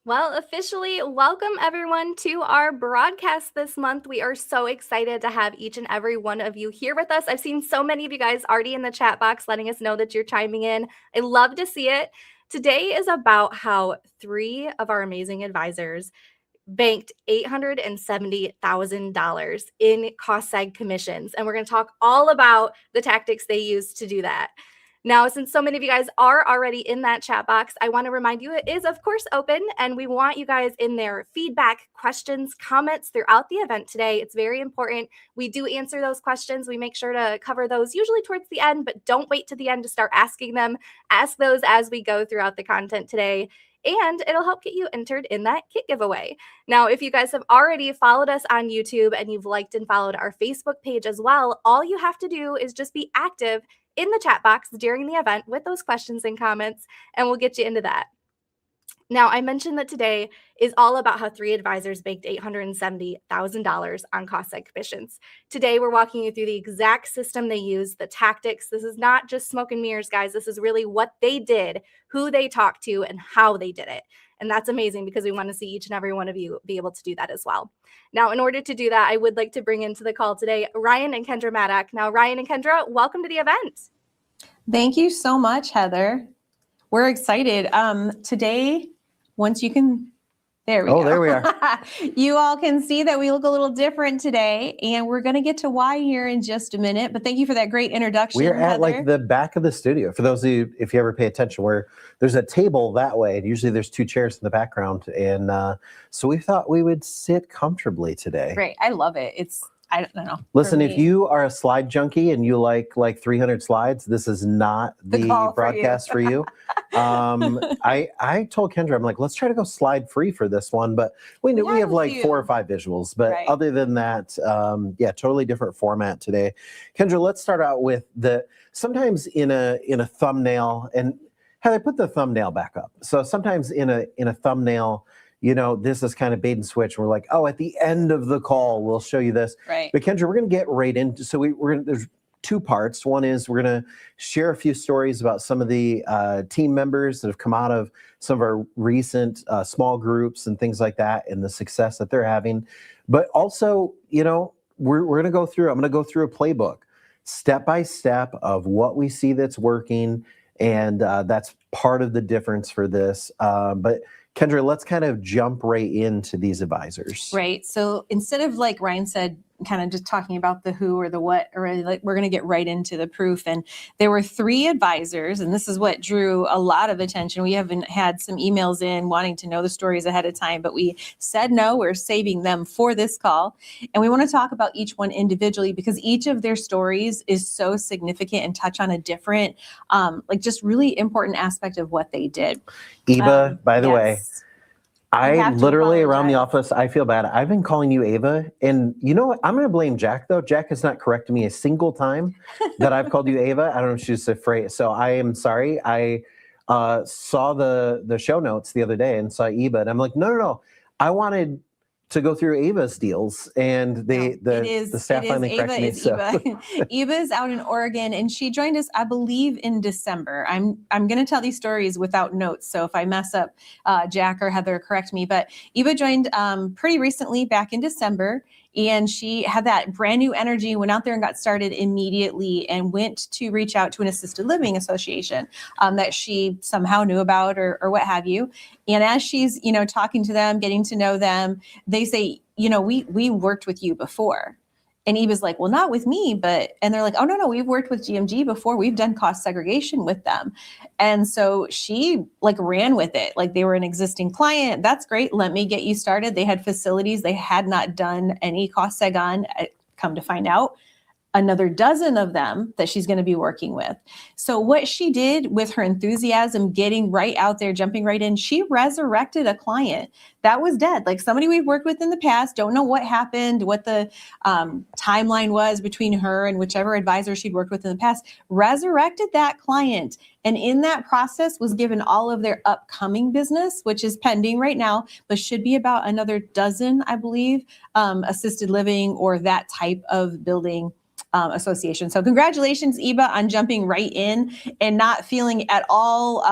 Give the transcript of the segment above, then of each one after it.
Well, officially, welcome everyone to our broadcast this month. We are so excited to have each and every one of you here with us. I've seen so many of you guys already in the chat box letting us know that you're chiming in. I love to see it. Today is about how 3 of our amazing advisors banked $870,000 in Cost Seg commissions. And we're going to talk all about the tactics they use to do that. Now, since so many of you guys are already in that chat box, I want to remind you it is, of course, open, and we want you guys in there. Feedback, questions, comments throughout the event today. It's very important. We do answer those questions. We make sure to cover those usually towards the end, but don't wait to the end to start asking them. Ask those as we go throughout the content today, and it'll help get you entered in that kit giveaway. Now, if you guys have already followed us on YouTube and you've liked and followed our Facebook page as well, all you have to do is just be active in the chat box during the event with those questions and comments, and we'll get you into that. Now, I mentioned that today is all about how 3 advisors banked $870,000 on Cost Seg commissions. Today, we're walking you through the exact system they use, the tactics. This is not just smoke and mirrors, guys. This is really what they did, who they talked to, and how they did it. And that's amazing because we want to see each and every one of you be able to do that as well. Now, in order to do that, I would like to bring into the call today Ryan and Kendra Maddock. Now, Ryan and Kendra, welcome to the event. Thank you so much, Heather. We're excited. Today, once you can, there we go. Oh, there we are. You all can see that we look a little different today, and we're going to get to why here in just a minute. But thank you for that great introduction, We are at Heather. like the back of the studio. For those of you, if you ever pay attention, where there's a table that way, and usually there's 2 chairs in the background. And so we thought we would sit comfortably today. Great. I love it. I don't know. Listen, if you are a slide junkie and you like 300 slides, this is not the broadcast for you. I told Kendra, I'm like, let's try to go slide free for this one, but we have like 4 or 5 visuals. But other than that, totally different format today. Kendra, let's start out with sometimes in a thumbnail, and Heather, put the thumbnail back up. So sometimes in a thumbnail, this is kind of bait and switch. We're like, oh, at the end of the call, we'll show you this. Right. But Kendra, we're going to get right into, so there's 2 parts. One is we're going to share a few stories about some of the team members that have come out of some of our recent small groups and things like that, and the success that they're having. But also, we're going to go through, I'm going to go through a playbook, step by step of what we see that's working. And that's part of the difference for this. But Kendra, let's kind of jump right into these advisors. Right. So instead of, like Ryan said, kind of just talking about the who or the what, or like we're going to get right into the proof. And there were 3 advisors, and this is what drew a lot of attention. We haven't had some emails in wanting to know the stories ahead of time, but we said no, we're saving them for this call. And we want to talk about each one individually because each of their stories is so significant and touch on a different, just really important aspect of what they did. Eva, by the way, I literally around the office, I feel bad. I've been calling you Ava, and you know what? I'm going to blame Jack, though. Jack has not corrected me a single time that I've called you Ava. I don't know if she's afraid. So I am sorry. I saw the show notes the other day and saw Eva, and I'm like, no. I wanted to go through Ava's deals, and the staff finally corrected me. Eva. Eva is out in Oregon, and she joined us, I believe, in December. I'm going to tell these stories without notes, so if I mess up, Jack or Heather, correct me. But Eva joined pretty recently, back in December, and she had that brand new energy, went out there and got started immediately, and went to reach out to an assisted living association that she somehow knew about or what have you. And as she's, talking to them, getting to know them, they say, we worked with you before. And Eva's like, well, not with me, and they're like, oh, no, we've worked with GMG before. We've done cost segregation with them. And so she ran with it. Like, they were an existing client. That's great. Let me get you started. They had facilities they had not done any cost seg on. Come to find out, another dozen of them that she's going to be working with. So what she did with her enthusiasm, getting right out there, jumping right in, she resurrected a client that was dead. Like somebody we've worked with in the past, don't know what happened, what the timeline was between her and whichever advisor she'd worked with in the past, resurrected that client. And in that process was given all of their upcoming business, which is pending right now, but should be about another dozen, I believe, assisted living or that type of building association. So congratulations, Eva, on jumping right in and not feeling at all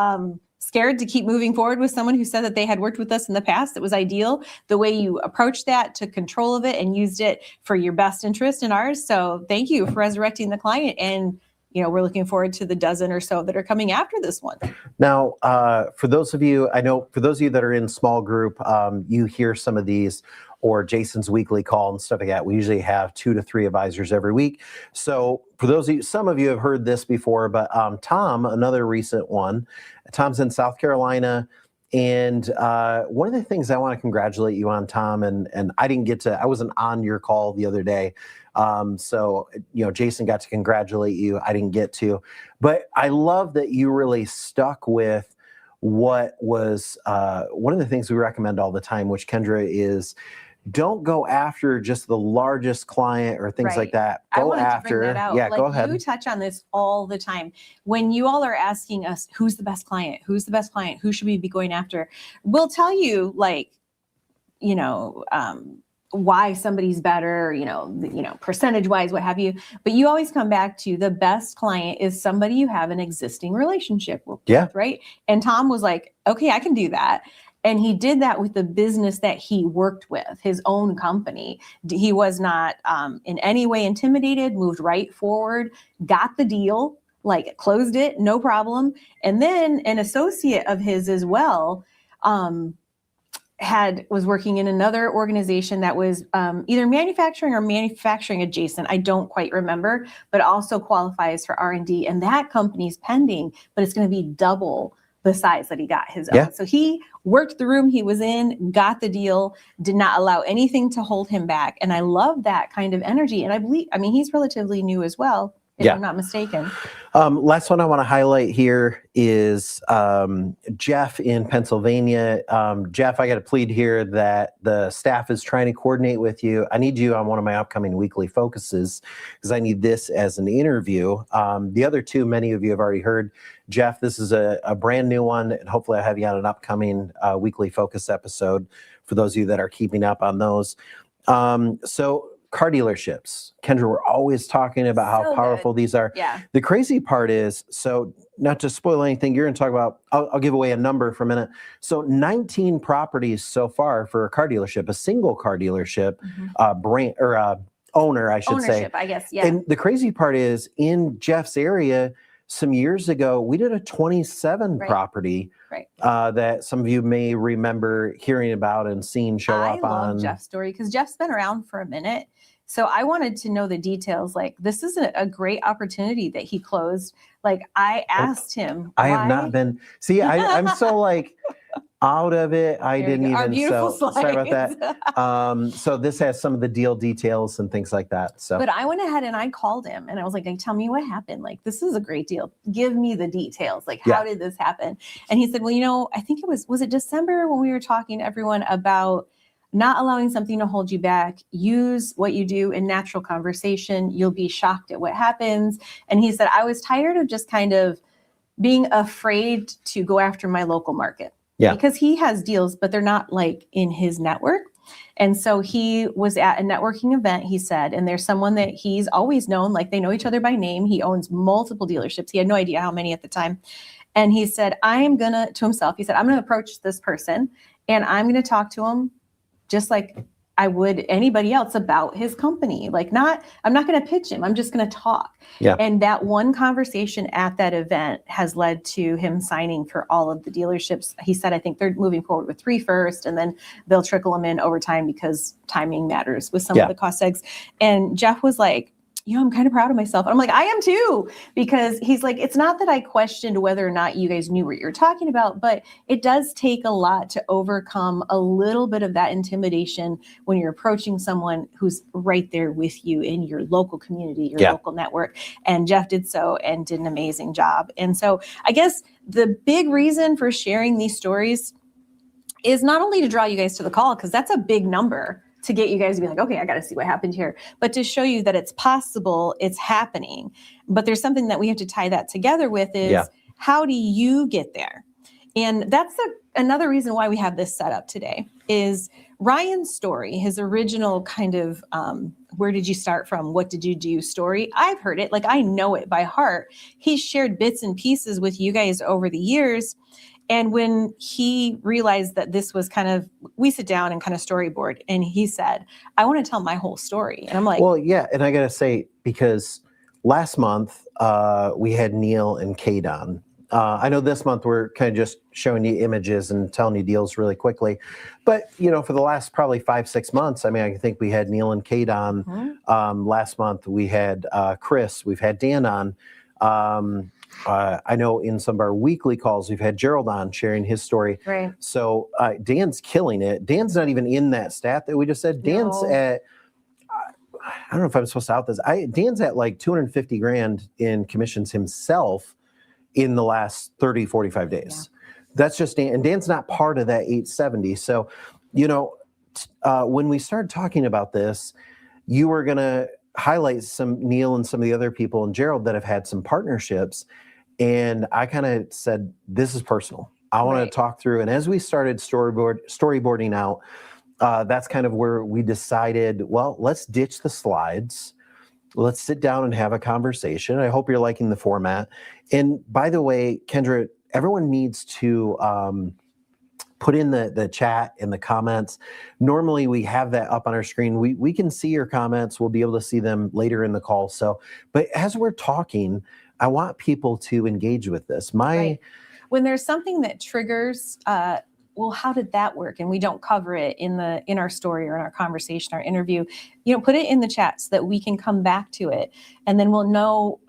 scared to keep moving forward with someone who said that they had worked with us in the past that was ideal, the way you approached that, took control of it, and used it for your best interest and ours. So thank you for resurrecting the client. And we're looking forward to the dozen or so that are coming after this one. Now, for those of you that are in small group, you hear some of these, or Jason's weekly call and stuff like that. We usually have 2 to 3 advisors every week. So for those of you, some of you have heard this before, but Tom, another recent one, Tom's in South Carolina. And one of the things I want to congratulate you on, Tom, and I wasn't on your call the other day. So, Jason got to congratulate you. I didn't get to, but I love that you really stuck with what was one of the things we recommend all the time, which Kendra is, don't go after just the largest client or things like that. Go after, go ahead. You touch on this all the time. When you all are asking us, who's the best client? Who's the best client? Who should we be going after? We'll tell you why somebody's better, percentage wise, what have you. But you always come back to the best client is somebody you have an existing relationship with, right? And Tom was like, okay, I can do that. And he did that with the business that he worked with, his own company. He was not in any way intimidated, moved right forward, got the deal, closed it, no problem. And then an associate of his as well was working in another organization that was either manufacturing or manufacturing adjacent. I don't quite remember, but also qualifies for R&D. And that company's pending, but it's going to be double the size that he got his own. So he worked the room he was in, got the deal, did not allow anything to hold him back. And I love that kind of energy. And he's relatively new as well, if I'm not mistaken. Last one I want to highlight here is Jeff in Pennsylvania. Jeff, I got to plead here that the staff is trying to coordinate with you. I need you on one of my upcoming weekly focuses because I need this as an interview. The other two, many of you have already heard. Jeff, this is a brand new one, and hopefully I'll have you on an upcoming weekly focus episode for those of you that are keeping up on those. So car dealerships, Kendra, we're always talking about how powerful these are. Yeah. The crazy part is, so not to spoil anything, you're going to talk about, I'll give away a number for a minute. So 19 properties so far for a car dealership, a single car dealership, brand or owner, I should say. Ownership, I guess, yeah. And the crazy part is, in Jeff's area, some years ago, we did a 27 property that some of you may remember hearing about and seeing show up on. I love Jeff's story because Jeff's been around for a minute. So I wanted to know the details. This is a great opportunity that he closed. I asked him. I have not been. See, I'm so out of it. I didn't even. Sorry about that. So this has some of the deal details and things like that. So, but I went ahead and I called him and I was like, tell me what happened. This is a great deal. Give me the details. How did this happen? And he said, well, I think was it December when we were talking to everyone about not allowing something to hold you back. Use what you do in natural conversation. You'll be shocked at what happens. And he said, I was tired of just kind of being afraid to go after my local market. Yeah. Because he has deals, but they're not in his network. And so he was at a networking event, he said, and there's someone that he's always known, they know each other by name. He owns multiple dealerships. He had no idea how many at the time. And he said, to himself, he said, I'm going to approach this person and I'm going to talk to him just like I would anybody else about his company. I'm not going to pitch him. I'm just going to talk. Yeah. And that one conversation at that event has led to him signing for all of the dealerships. He said, I think they're moving forward with 3 first, and then they'll trickle them in over time because timing matters with some of the cost segs. And Jeff was like, I'm kind of proud of myself. And I'm like, I am too, because he's like, it's not that I questioned whether or not you guys knew what you're talking about, but it does take a lot to overcome a little bit of that intimidation when you're approaching someone who's right there with you in your local community, your local network. And Jeff did so and did an amazing job. And so I guess the big reason for sharing these stories is not only to draw you guys to the call, because that's a big number to get you guys to be like, okay, I got to see what happened here, but to show you that it's possible, it's happening. But there's something that we have to tie that together with is how do you get there? And that's another reason why we have this set up today is Ryan's story, his original kind of where did you start from? What did you do story? I've heard it, I know it by heart. He's shared bits and pieces with you guys over the years. And when he realized that this was we sit down and kind of storyboard, and he said, I want to tell my whole story. And I'm like, well, yeah. And I got to say, because last month we had Neil and Kate on. I know this month we're kind of just showing you images and telling you deals really quickly. But, for the last probably 5-6 months, I mean, I think we had Neil and Kate on. Last month we had Chris, we've had Dan on. I know in some of our weekly calls, we've had Gerald on sharing his story. Right. So Dan's killing it. Dan's not even in that stat that we just said. Dan's at, I don't know if I'm supposed to out this. Dan's at like 250 grand in commissions himself in the last 30, 45 days. Yeah. That's just Dan. And Dan's not part of that 870. So, when we started talking about this, you were going to highlight some Neil and some of the other people and Gerald that have had some partnerships. And I kind of said, this is personal. I want to talk through. And as we started storyboarding out, that's kind of where we decided, well, let's ditch the slides. Let's sit down and have a conversation. I hope you're liking the format. And by the way, Kendra, everyone needs to put in the chat and the comments. Normally we have that up on our screen. We can see your comments. We'll be able to see them later in the call. So, but as we're talking, I want people to engage with this. When there's something that triggers, well, how did that work? And we don't cover it in our story or in our conversation, our interview, put it in the chat so that we can come back to it. And then we'll know,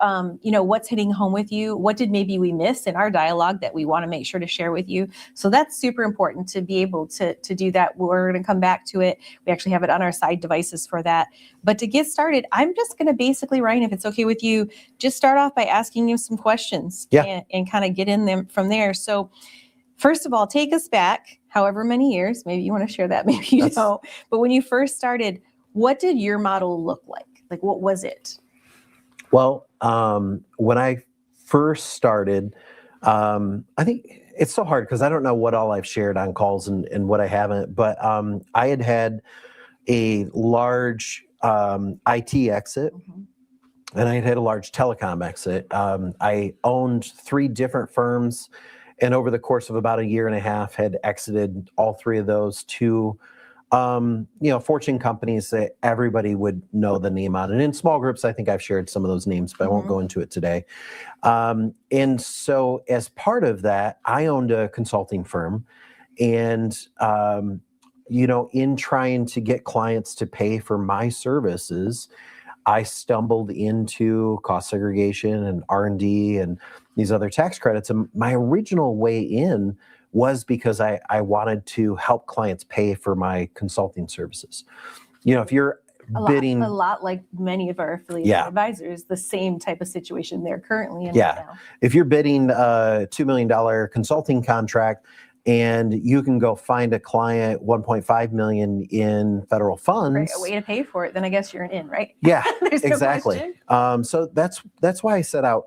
what's hitting home with you. What did maybe we miss in our dialogue that we want to make sure to share with you? So that's super important to be able to do that. We're going to come back to it. We actually have it on our side devices for that. But to get started, I'm just going to basically, Ryan, if it's okay with you, just start off by asking you some questions and kind of get in them from there. So first of all, take us back however many years. Maybe you want to share that, maybe you don't. But when you first started, what did your model look like? Like, what was it? Well, when I first started, I think it's so hard because I don't know what all I've shared on calls and what I haven't. But I had a large IT exit. And I had a large telecom exit. I owned 3 different firms. And over the course of about a year and a half, had exited all 3 of those to, Fortune companies that everybody would know the name on. And in small groups, I think I've shared some of those names, but I won't go into it today. And so as part of that, I owned a consulting firm. And, in trying to get clients to pay for my services, I stumbled into cost segregation and R&D and these other tax credits. And my original way in was because I wanted to help clients pay for my consulting services. If you're bidding... A lot like many of our affiliate advisors, the same type of situation they're currently in right now. If you're bidding a $2 million consulting contract, and you can go find a client $1.5 million in federal funds. Right, a way to pay for it, then I guess you're in, right? Yeah, There's exactly. So that's why I set out.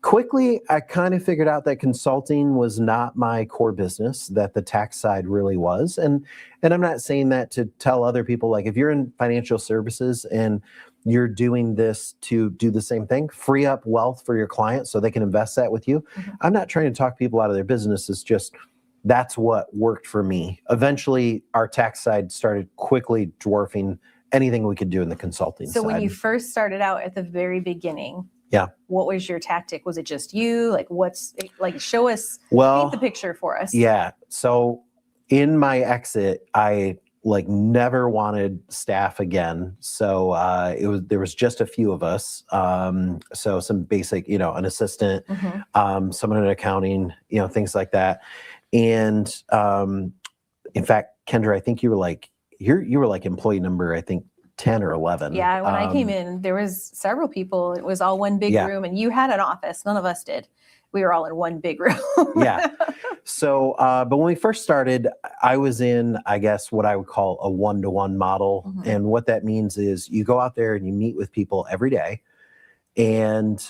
Quickly, I kind of figured out that consulting was not my core business, that the tax side really was. And I'm not saying that to tell other people, like, if you're in financial services and you're doing this to do the same thing, free up wealth for your clients so they can invest that with you. I'm not trying to talk people out of their business. It's just, that's what worked for me. Eventually, our tax side started quickly dwarfing anything we could do in the consulting side. So when you first started out at the very beginning, what was your tactic? Was it just you? Show us, paint the picture for us. Yeah. So in my exit, I never wanted staff again. So there was just a few of us. So some basic, an assistant, someone in accounting, things like that. And in fact, Kendra, I think you were like employee number, I think 10 or 11. Yeah, when I came in, there was several people. It was all one big room, and you had an office. None of us did. We were all in one big room. So, but when we first started, I was in, I guess, what I would call a one-to-one model. And what that means is you go out there and you meet with people every day, and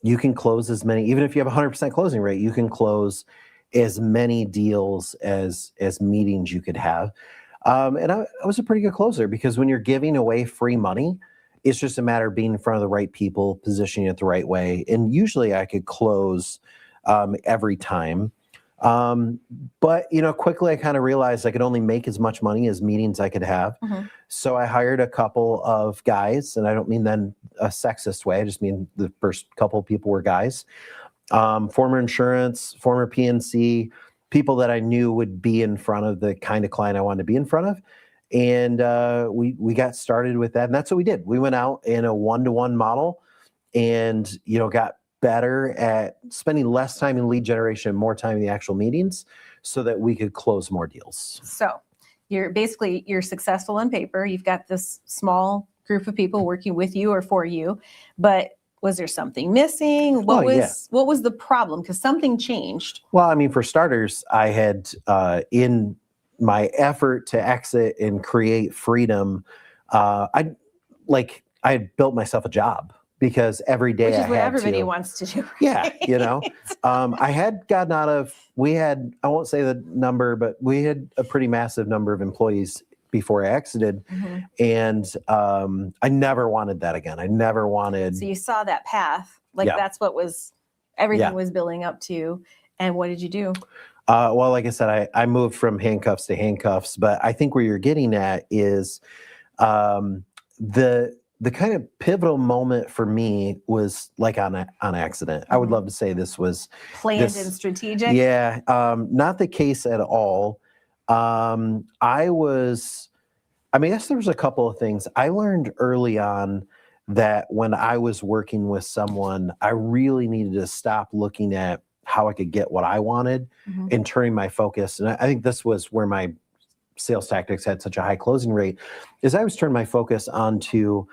you can close as many, even if you have a 100% closing rate, you can close as many deals as meetings you could have. And I was a pretty good closer, because when you're giving away free money, it's just a matter of being in front of the right people, positioning it the right way. And usually I could close every time. But, quickly I kind of realized I could only make as much money as meetings I could have. So I hired a couple of guys, and I don't mean then a sexist way. I just mean the first couple of people were guys, former insurance, former PNC, people that I knew would be in front of the kind of client I wanted to be in front of. And we got started with that. And that's what we did. We went out in a one-to-one model and, got better at spending less time in lead generation and more time in the actual meetings so that we could close more deals. So you're successful on paper. You've got this small group of people working with you or for you, but was there something missing? What was the problem? Because something changed. Well, I mean, for starters, I had in my effort to exit and create freedom, I had built myself a job. Because every day which is I what had everybody to, wants to do. Yeah, I had gotten out of. I won't say the number, but we had a pretty massive number of employees before I exited, and I never wanted that again. I never wanted. So you saw that path, that's what everything was building up to, and what did you do? Well, like I said, I moved from handcuffs to handcuffs, but I think where you're getting at is the kind of pivotal moment for me was like on accident. I would love to say this was planned and strategic. Yeah, not the case at all. I guess there was a couple of things I learned early on that when I was working with someone, I really needed to stop looking at how I could get what I wanted and turning my focus. And I think this was where my sales tactics had such a high closing rate, is I was turning my focus onto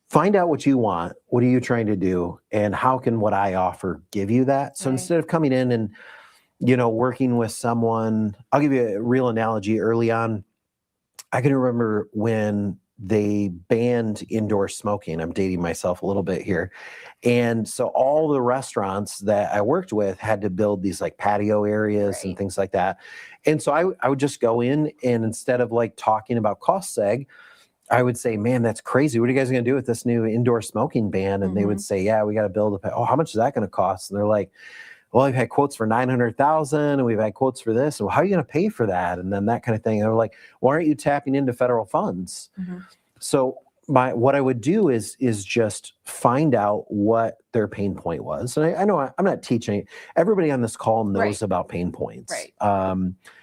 find out what you want. What are you trying to do? And how can what I offer give you that? So instead of coming in and, working with someone, I'll give you a real analogy. Early on, I can remember when they banned indoor smoking. I'm dating myself a little bit here. And so all the restaurants that I worked with had to build these like patio areas and things like that. And so I would just go in, and instead of like talking about cost seg, I would say, man, that's crazy. What are you guys going to do with this new indoor smoking ban? And they would say, yeah, we got to build how much is that going to cost? And they're like, well, we've had quotes for 900,000 and we've had quotes for this. And how are you going to pay for that? And then that kind of thing. And they're like, why aren't you tapping into federal funds? So what I would do is just find out what their pain point was. And I know I'm not teaching. Everybody on this call knows about pain points.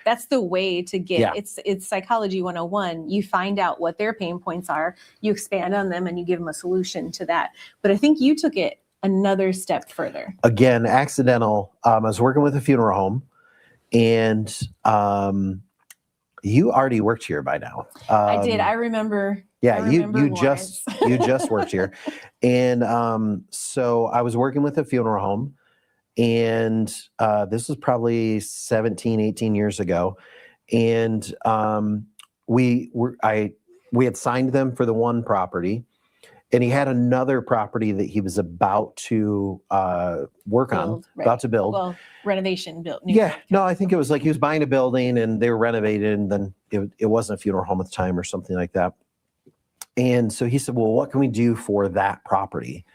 That's the way to get it's psychology 101. You find out what their pain points are, you expand on them, and you give them a solution to that. But I think you took it another step further. Again, accidental. I was working with a funeral home, and you already worked here by now. I did. I remember. Yeah, you just worked here. And so I was working with a funeral home, and this was probably 17, 18 years ago. And we had signed them for the one property, and he had another property that he was about to work on, about to build. Well, renovation built. No, I think it was like he was buying a building and they were renovated, and then it wasn't a funeral home at the time or something like that. And so he said, well, what can we do for that property?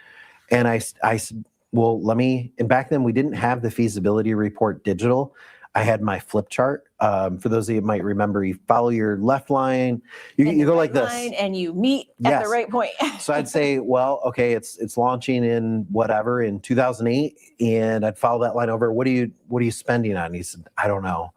And I said, well, and back then we didn't have the feasibility report digital. I had my flip chart. For those of you who might remember, you follow your left line, you go like this. And you meet at the right point. So I'd say, well, okay, it's launching in 2008. And I'd follow that line over. What are you spending on? And he said, I don't know.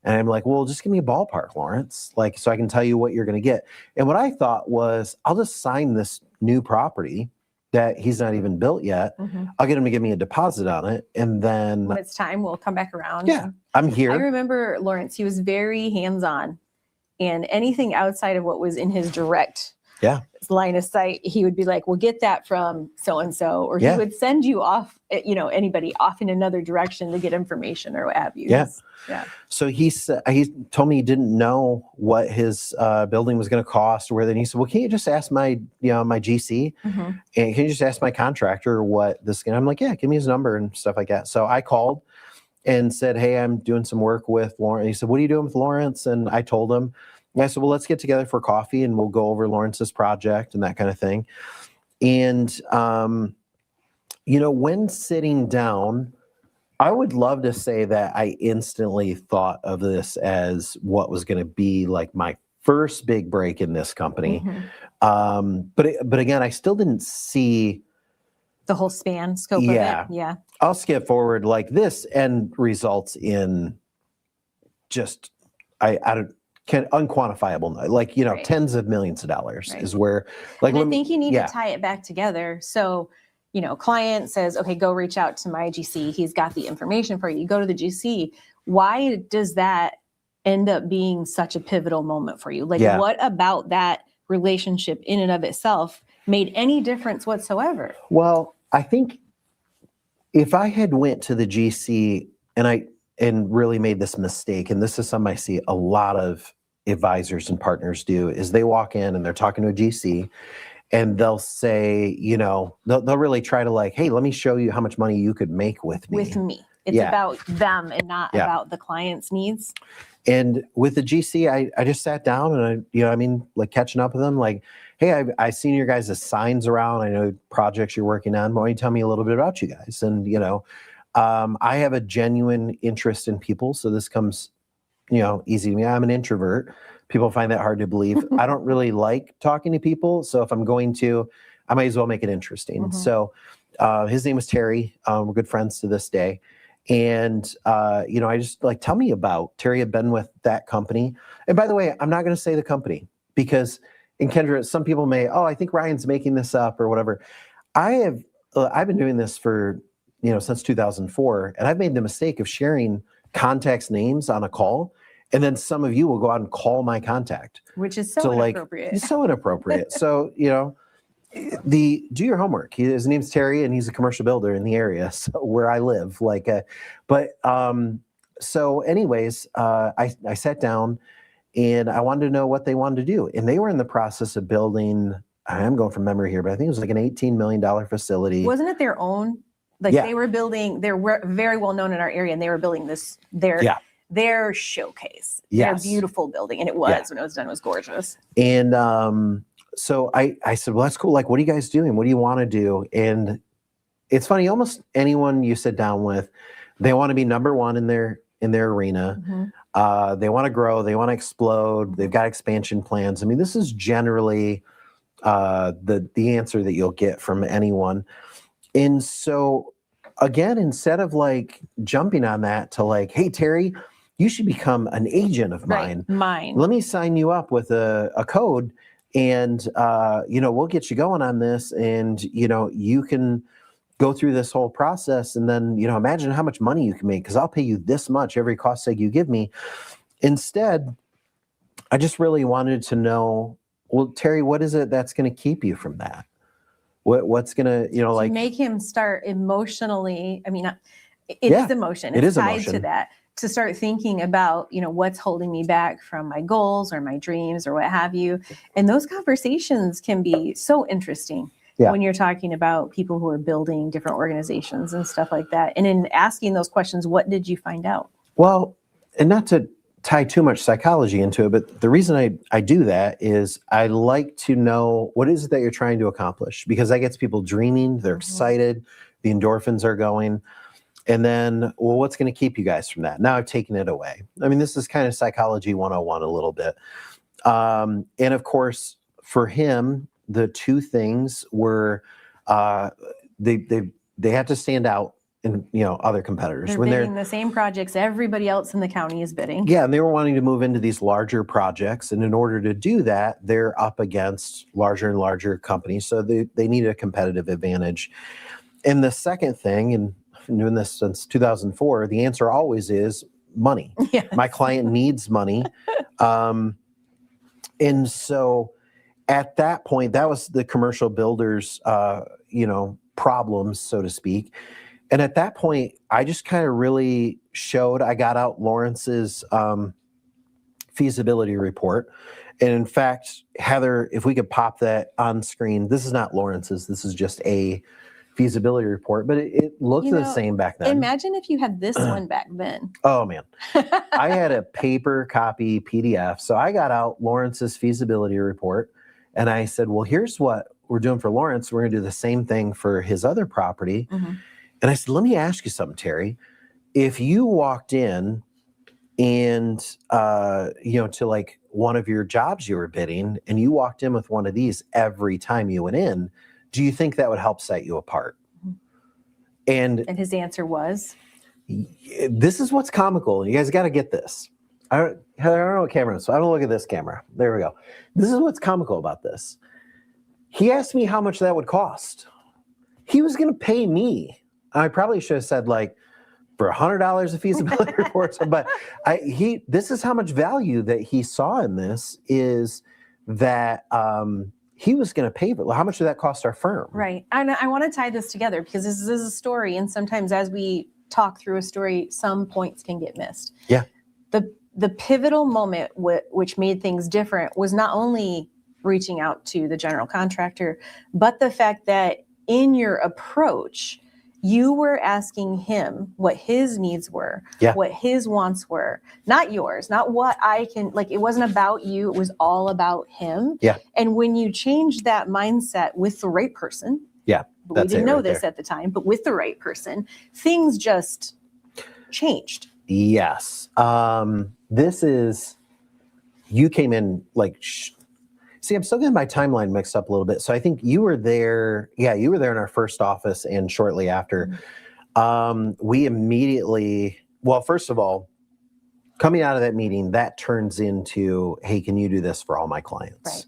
And I'm like, well, just give me a ballpark, Lawrence, so I can tell you what you're going to get. And what I thought was, I'll just sign this new property that he's not even built yet. I'll get him to give me a deposit on it. And then when it's time, we'll come back around. Yeah, I'm here. I remember Lawrence, he was very hands-on, and anything outside of what was in his direct line of sight, he would be like, well, get that from so-and-so, or he would send you off, anybody off in another direction to get information or what have you. Yeah. So he told me he didn't know what his building was going to cost, or then he said, well, can you just ask my GC and can you just ask my contractor what this, and I'm like, yeah, give me his number and stuff like that. So I called and said, hey, I'm doing some work with Lawrence. He said, what are you doing with Lawrence? And I told him, and I said, well, let's get together for coffee and we'll go over Lawrence's project and that kind of thing. And, when sitting down, I would love to say that I instantly thought of this as what was going to be like my first big break in this company. But again, I still didn't see the whole scope of it. Yeah. I'll skip forward. Like this end results in just unquantifiable, like, Right. tens of millions of dollars Right. is where, like, and I think you need to tie it back together. So, client says, okay, go reach out to my GC. He's got the information for you. You go to the GC. Why does that end up being such a pivotal moment for you? Like, what about that relationship in and of itself made any difference whatsoever? Well, I think if I had went to the GC and really made this mistake, and this is something I see a lot of advisors and partners do, is they walk in and they're talking to a GC and they'll say, they'll really try to like, hey, let me show you how much money you could make with me. It's about them and not about the client's needs. And with the GC, I just sat down and like catching up with them, like, hey, I've seen your guys' signs around. I know projects you're working on. Why don't you tell me a little bit about you guys? And, I have a genuine interest in people. So this comes, easy to me. I'm an introvert. People find that hard to believe. I don't really like talking to people. So if I'm going to, I might as well make it interesting. So his name was Terry. We're good friends to this day. And, I just like, tell me about Terry had been with that company. And by the way, I'm not going to say the company because in Kendra, some people may, I think Ryan's making this up or whatever. I've been doing this for, since 2004, and I've made the mistake of sharing contacts' names on a call. And then some of you will go out and call my contact. Which is so inappropriate. It's so inappropriate. So, do your homework. His name's Terry, and he's a commercial builder in the area, so where I live. So anyways, I sat down and I wanted to know what they wanted to do. And they were in the process of building, I'm going from memory here, but I think it was like an $18 million facility. Wasn't it their own? They were building, they're very well known in our area, and they were building their showcase, their beautiful building. And it was, when it was done, it was gorgeous. And so I said, well, that's cool. Like, what are you guys doing? What do you want to do? And it's funny, almost anyone you sit down with, they want to be number one in their arena. They want to grow, they want to explode. They've got expansion plans. I mean, this is generally the answer that you'll get from anyone. And so again, instead of like jumping on that to like, hey, Terry, you should become an agent of mine. Let me sign you up with a code and, we'll get you going on this. And, you can go through this whole process and then, imagine how much money you can make because I'll pay you this much every cost seg you give me. Instead, I just really wanted to know, well, Terry, what is it that's going to keep you from that? What's going to, like make him start emotionally. I mean, it is emotion. It's tied to that, to start thinking about, what's holding me back from my goals or my dreams or what have you. And those conversations can be so interesting when you're talking about people who are building different organizations and stuff like that. And in asking those questions, what did you find out? Well, and not to tie too much psychology into it, but the reason I do that is I like to know what is it that you're trying to accomplish, because that gets people dreaming, they're excited, the endorphins are going. And then, well, what's going to keep you guys from that? Now I've taken it away. I mean, this is kind of psychology 101 a little bit. And of course, for him, the two things were they had to stand out in other competitors. They're bidding the same projects everybody else in the county is bidding. Yeah, and they were wanting to move into these larger projects. And in order to do that, they're up against larger and larger companies. So they need a competitive advantage. And the second thing, and I've been doing this since 2004, the answer always is money. Yes. My client needs money. And so at that point, that was the commercial builders, problems, so to speak. And at that point, I just kind of really I got out Lawrence's feasibility report. And in fact, Heather, if we could pop that on screen, this is not Lawrence's, this is just a feasibility report, but it looked the same back then. Imagine if you had this one back then. Oh man, I had a paper copy PDF. So I got out Lawrence's feasibility report and I said, well, here's what we're doing for Lawrence. We're gonna do the same thing for his other property. And I said, let me ask you something, Terry. if you walked in and, to like one of your jobs you were bidding and you walked in with one of these every time you went in, do you think that would help set you apart? And his answer was, this is what's comical. You guys got to get this. Heather, I don't know what camera it is, so I don't look at this camera. There we go. This is what's comical about this. He asked me how much that would cost. He was going to pay me. I probably should have said like for $100 a feasibility report. But this is how much value that he saw in this is that he was going to pay. But how much did that cost our firm? Right. And I want to tie this together because this is a story. And sometimes as we talk through a story, some points can get missed. Yeah. The pivotal moment which made things different was not only reaching out to the general contractor, but the fact that in your approach, you were asking him what his needs were, what his wants were, not yours, not what I can, like, it wasn't about you. It was all about him. Yeah. And when you change that mindset with the right person, we didn't know this at the time, but with the right person, things just changed. Yes. You came in like, see, I'm still getting my timeline mixed up a little bit. So I think you were there. Yeah, you were there in our first office and shortly after. We immediately, well, first of all, coming out of that meeting, that turns into, hey, can you do this for all my clients? Right.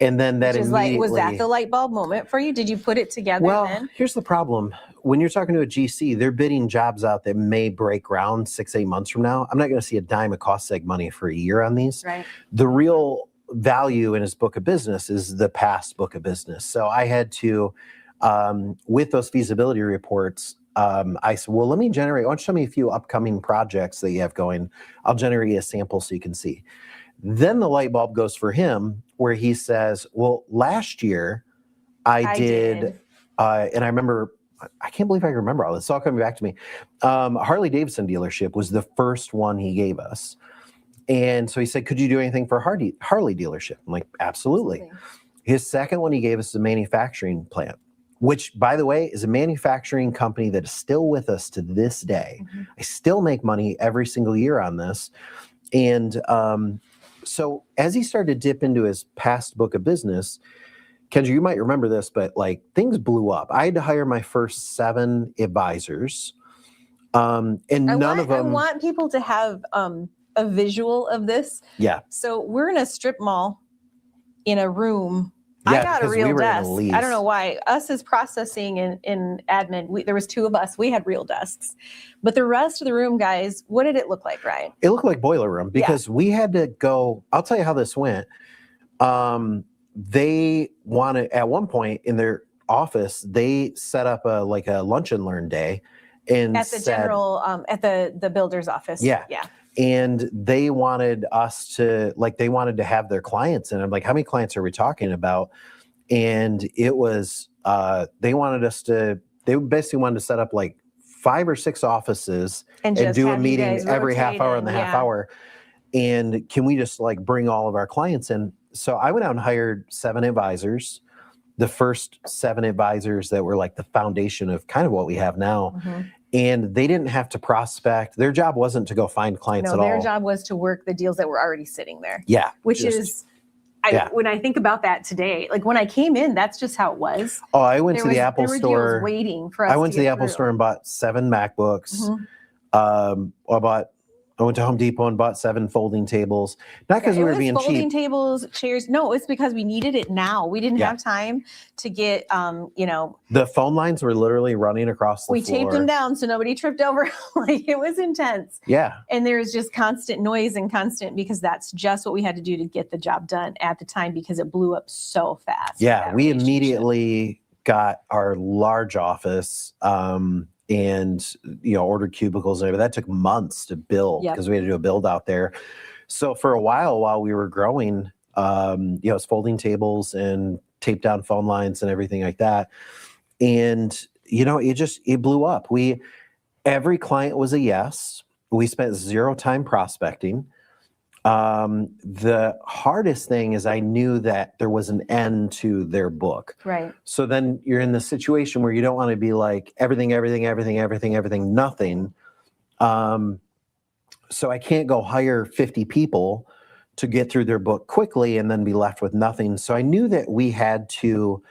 And then that Which is like, was that the light bulb moment for you? Did you put it together then? Here's the problem. When you're talking to a GC, they're bidding jobs out that may break ground 6-8 months from now. I'm not going to see a dime of Cost Seg money for a year on these. Right. The real value in his book of business is the past book of business. So I had to, with those feasibility reports, I said, well, let me generate, why don't you show me a few upcoming projects that you have going? I'll generate a sample so you can see. Then the light bulb goes for him where he says, well, last year I did. And I remember, I can't believe I remember all this. It's all coming back to me. Harley Davidson dealership was the first one he gave us. And so he said, could you do anything for Harley dealership? I'm like, absolutely. His second one he gave us is a manufacturing plant, which, by the way, is a manufacturing company that is still with us to this day. I still make money every single year on this. And so as he started to dip into his past book of business, Kendra, you might remember this, but like things blew up. I had to hire my first 7 advisors. And none of them. I want people to have a visual of this. Yeah. So we're in a strip mall in a room. I got a real desk. I don't know why. Us as processing and admin, there was 2 of us. We had real desks. But the rest of the room, guys, what did it look like, Ryan? It looked like boiler room because we had to go. I'll tell you how this went. They wanted, at one point in their office, they set up a lunch and learn day. And at the at the builder's office. Yeah. And they wanted us to, they wanted to have their clients in. I'm like, how many clients are we talking about? And it was, they basically wanted to set up 5 or 6 offices and do a meeting every half hour and the half hour. And can we just bring all of our clients in? So I went out and hired 7 advisors, the first 7 advisors that were the foundation of kind of what we have now. And they didn't have to prospect. Their job wasn't to go find clients at all. Their job was to work the deals that were already sitting there. Yeah. Which is, when I think about that today, when I came in, that's just how it was. Oh, I went to the Apple store. Waiting for us. I went to the Apple store and bought 7 MacBooks. I went to Home Depot and bought 7 folding tables. Not because we were being cheap. Folding tables, chairs. No, it's because we needed it now. We didn't have time to get, The phone lines were literally running across the floor. We taped them down so nobody tripped over. It was intense. Yeah. And there was just constant noise because that's just what we had to do to get the job done at the time because it blew up so fast. Yeah, we immediately got our large office. And ordered cubicles and everything. That took months to build because we had to do a build out there. So for a while we were growing, it's folding tables and taped down phone lines and everything like that. And it blew up. Every client was a yes. We spent 0 time prospecting. The hardest thing is I knew that there was an end to their book. Right. So then you're in the situation where you don't want to be everything, nothing. So I can't go hire 50 people to get through their book quickly and then be left with nothing. So I knew that we had to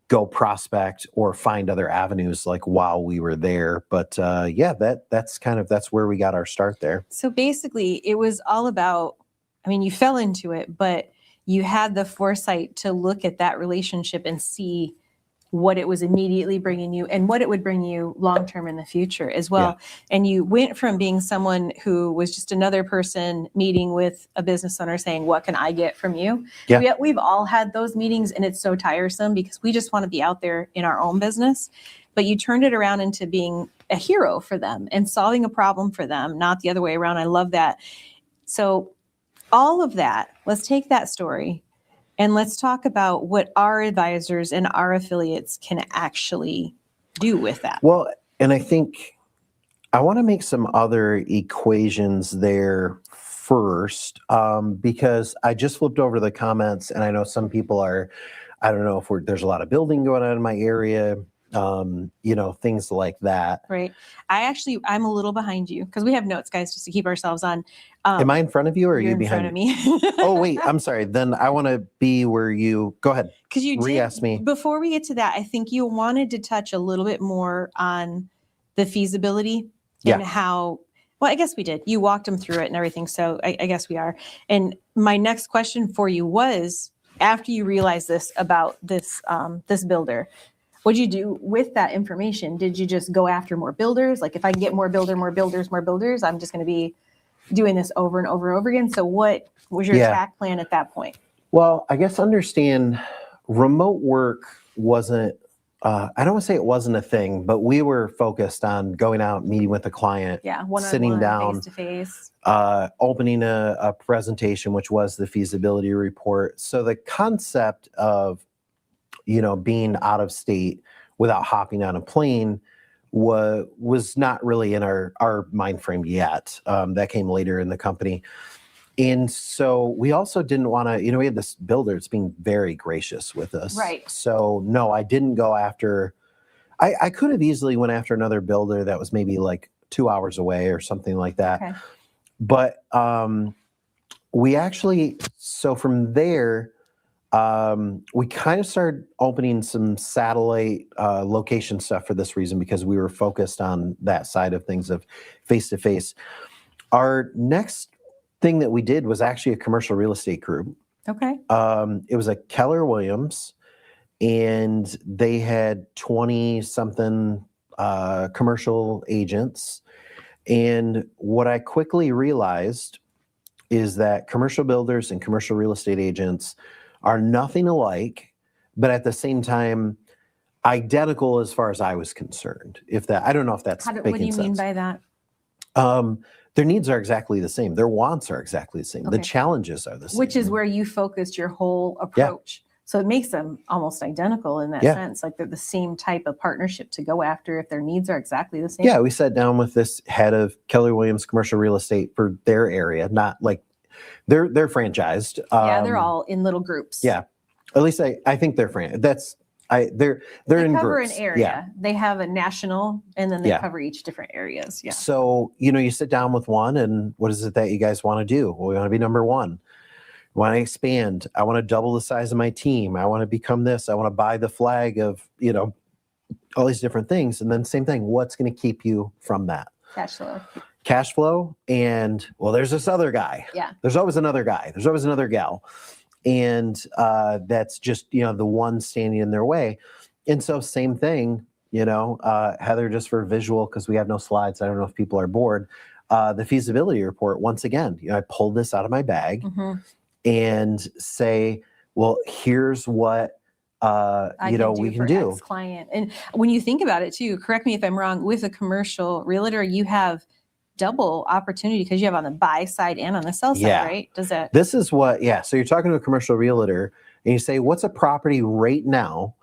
go prospect or find other avenues like while we were there. But yeah, that's where we got our start there. So basically it was all about, I mean, you fell into it, but you had the foresight to look at that relationship and see what it was immediately bringing you and what it would bring you long-term in the future as well. Yeah. And you went from being someone who was just another person meeting with a business owner saying, what can I get from you? Yeah. We've all had those meetings and it's so tiresome because we just want to be out there in our own business. But you turned it around into being a hero for them and solving a problem for them, not the other way around. I love that. So all of that, let's take that story and let's talk about what our advisors and our affiliates can actually do with that. Well, and I think I want to make some other equations there first, because I just flipped over the comments and I know some people are, I don't know if there's a lot of building going on in my area, things like that. Right. I'm a little behind you because we have notes, guys, just to keep ourselves on. Am I in front of you or are you in behind front of me? Oh, wait, I'm sorry. Then I want to be where you, go ahead. Because you re-ask me. Before we get to that, I think you wanted to touch a little bit more on the feasibility and how, well, I guess we did. You walked them through it and everything. So I guess we are. And my next question for you was, after you realized this about this, this builder, what'd you do with that information? Did you just go after more builders? Like if I can get more builders, I'm just going to be doing this over and over and over again. So what was your attack plan at that point? Well, I guess understand remote work wasn't, I don't want to say it wasn't a thing, but we were focused on going out, meeting with the client, sitting down, face-to-face, opening a presentation, which was the feasibility report. So the concept of being out of state without hopping on a plane was not really in our mind frame yet. That came later in the company. And so we also didn't want to, we had this builder that's being very gracious with us. Right. So no, I didn't go after, I could have easily went after another builder that was maybe like 2 hours away or something like that. Okay. But we actually, so from there, we kind of started opening some satellite location stuff for this reason, because we were focused on that side of things of face-to-face. Our next thing that we did was actually a commercial real estate group. Okay. It was a Keller Williams, and they had 20-something commercial agents. And what I quickly realized is that commercial builders and commercial real estate agents are nothing alike, but at the same time, identical as far as I was concerned. I don't know if that's making sense. What do you mean by that? Their needs are exactly the same. Their wants are exactly the same. Okay. The challenges are the same. Which is where you focused your whole approach. So it makes them almost identical in that sense. Like they're the same type of partnership to go after if their needs are exactly the same. Yeah, we sat down with this head of Keller Williams Commercial Real Estate for their area, not like they're franchised. They're all in little groups. Yeah, at least I think they're franchised. They're in cover groups. An area. Yeah. They have a national, and then they cover each different areas. Yeah. So you sit down with one, and what is it that you guys want to do? Well, we want to be number one. We want to expand. I want to double the size of my team. I want to become this. I want to buy the flag of all these different things. And then same thing. What's going to keep you from that? Cash flow. And well, there's this other guy. Yeah. There's always another guy. There's always another gal. And that's just, the one standing in their way. And so same thing, Heather, just for visual, because we have no slides. I don't know if people are bored. The feasibility report, once again, I pulled this out of my bag and say, well, here's what, we can do. Client. And when you think about it too, correct me if I'm wrong, with a commercial realtor, you have double opportunity because you have on the buy side and on the sell side, right? This is what, so you're talking to a commercial realtor and you say, what's a property right now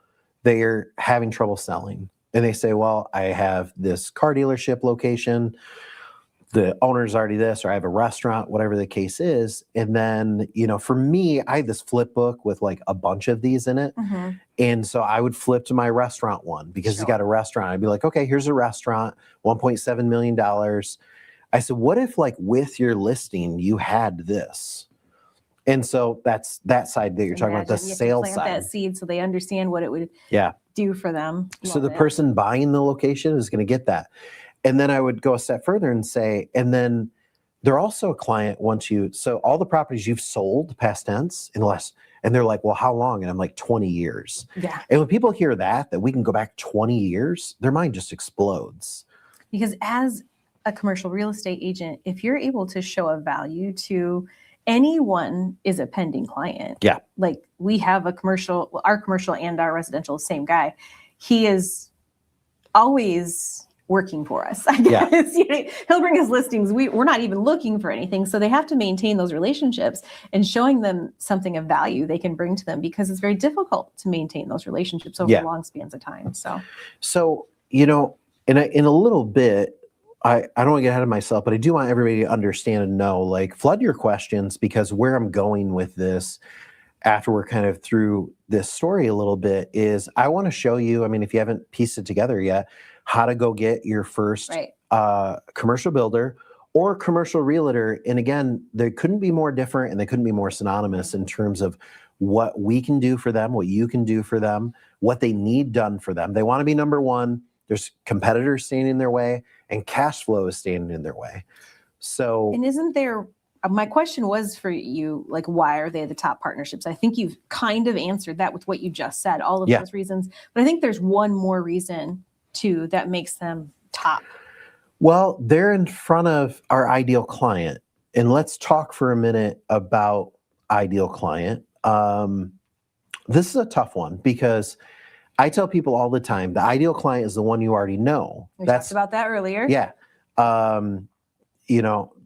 they're having trouble selling? And they say, well, I have this car dealership location. The owner's already this, or I have a restaurant, whatever the case is. And then, for me, I had this flip book with like a bunch of these in it. And so I would flip to my restaurant one because he's got a restaurant. I'd be like, okay, here's a restaurant, $1.7 million. I said, what if like with your listing, you had this? And so that's that side that you're talking about, the sales plant side. That seed so they understand what it would Yeah. do for them. So the person buying the location is going to get that. And then I would go a step further and say, and then they're also a client once you, so all the properties you've sold past tense in the last, and they're like, well, how long? And I'm like, 20 years. Yeah. And when people hear that we can go back 20 years, their mind just explodes. Because as a commercial real estate agent, if you're able to show a value to anyone is a pending client. Yeah. Like we have our commercial and our residential, same guy. He is always working for us. I guess. Yeah. He'll bring us listings. We're not even looking for anything. So they have to maintain those relationships and showing them something of value they can bring to them, because it's very difficult to maintain those relationships over long spans of time. So, in a little bit, I don't want to get ahead of myself, but I do want everybody to understand and know, like, flood your questions, because where I'm going with this after we're kind of through this story a little bit is I want to show you, I mean, if you haven't pieced it together yet, how to go get your first commercial builder or commercial realtor. And again, they couldn't be more different and they couldn't be more synonymous in terms of what we can do for them, what you can do for them, what they need done for them. They want to be number one. There's competitors standing in their way, and cash flow is standing in their way. So, and isn't there, my question was for you, like, why are they the top partnerships? I think you've kind of answered that with what you just said, all of those reasons. But I think there's one more reason too that makes them top. Well, they're in front of our ideal client. And let's talk for a minute about ideal client. This is a tough one, because I tell people all the time, the ideal client is the one you already know. We talked about that earlier. Yeah.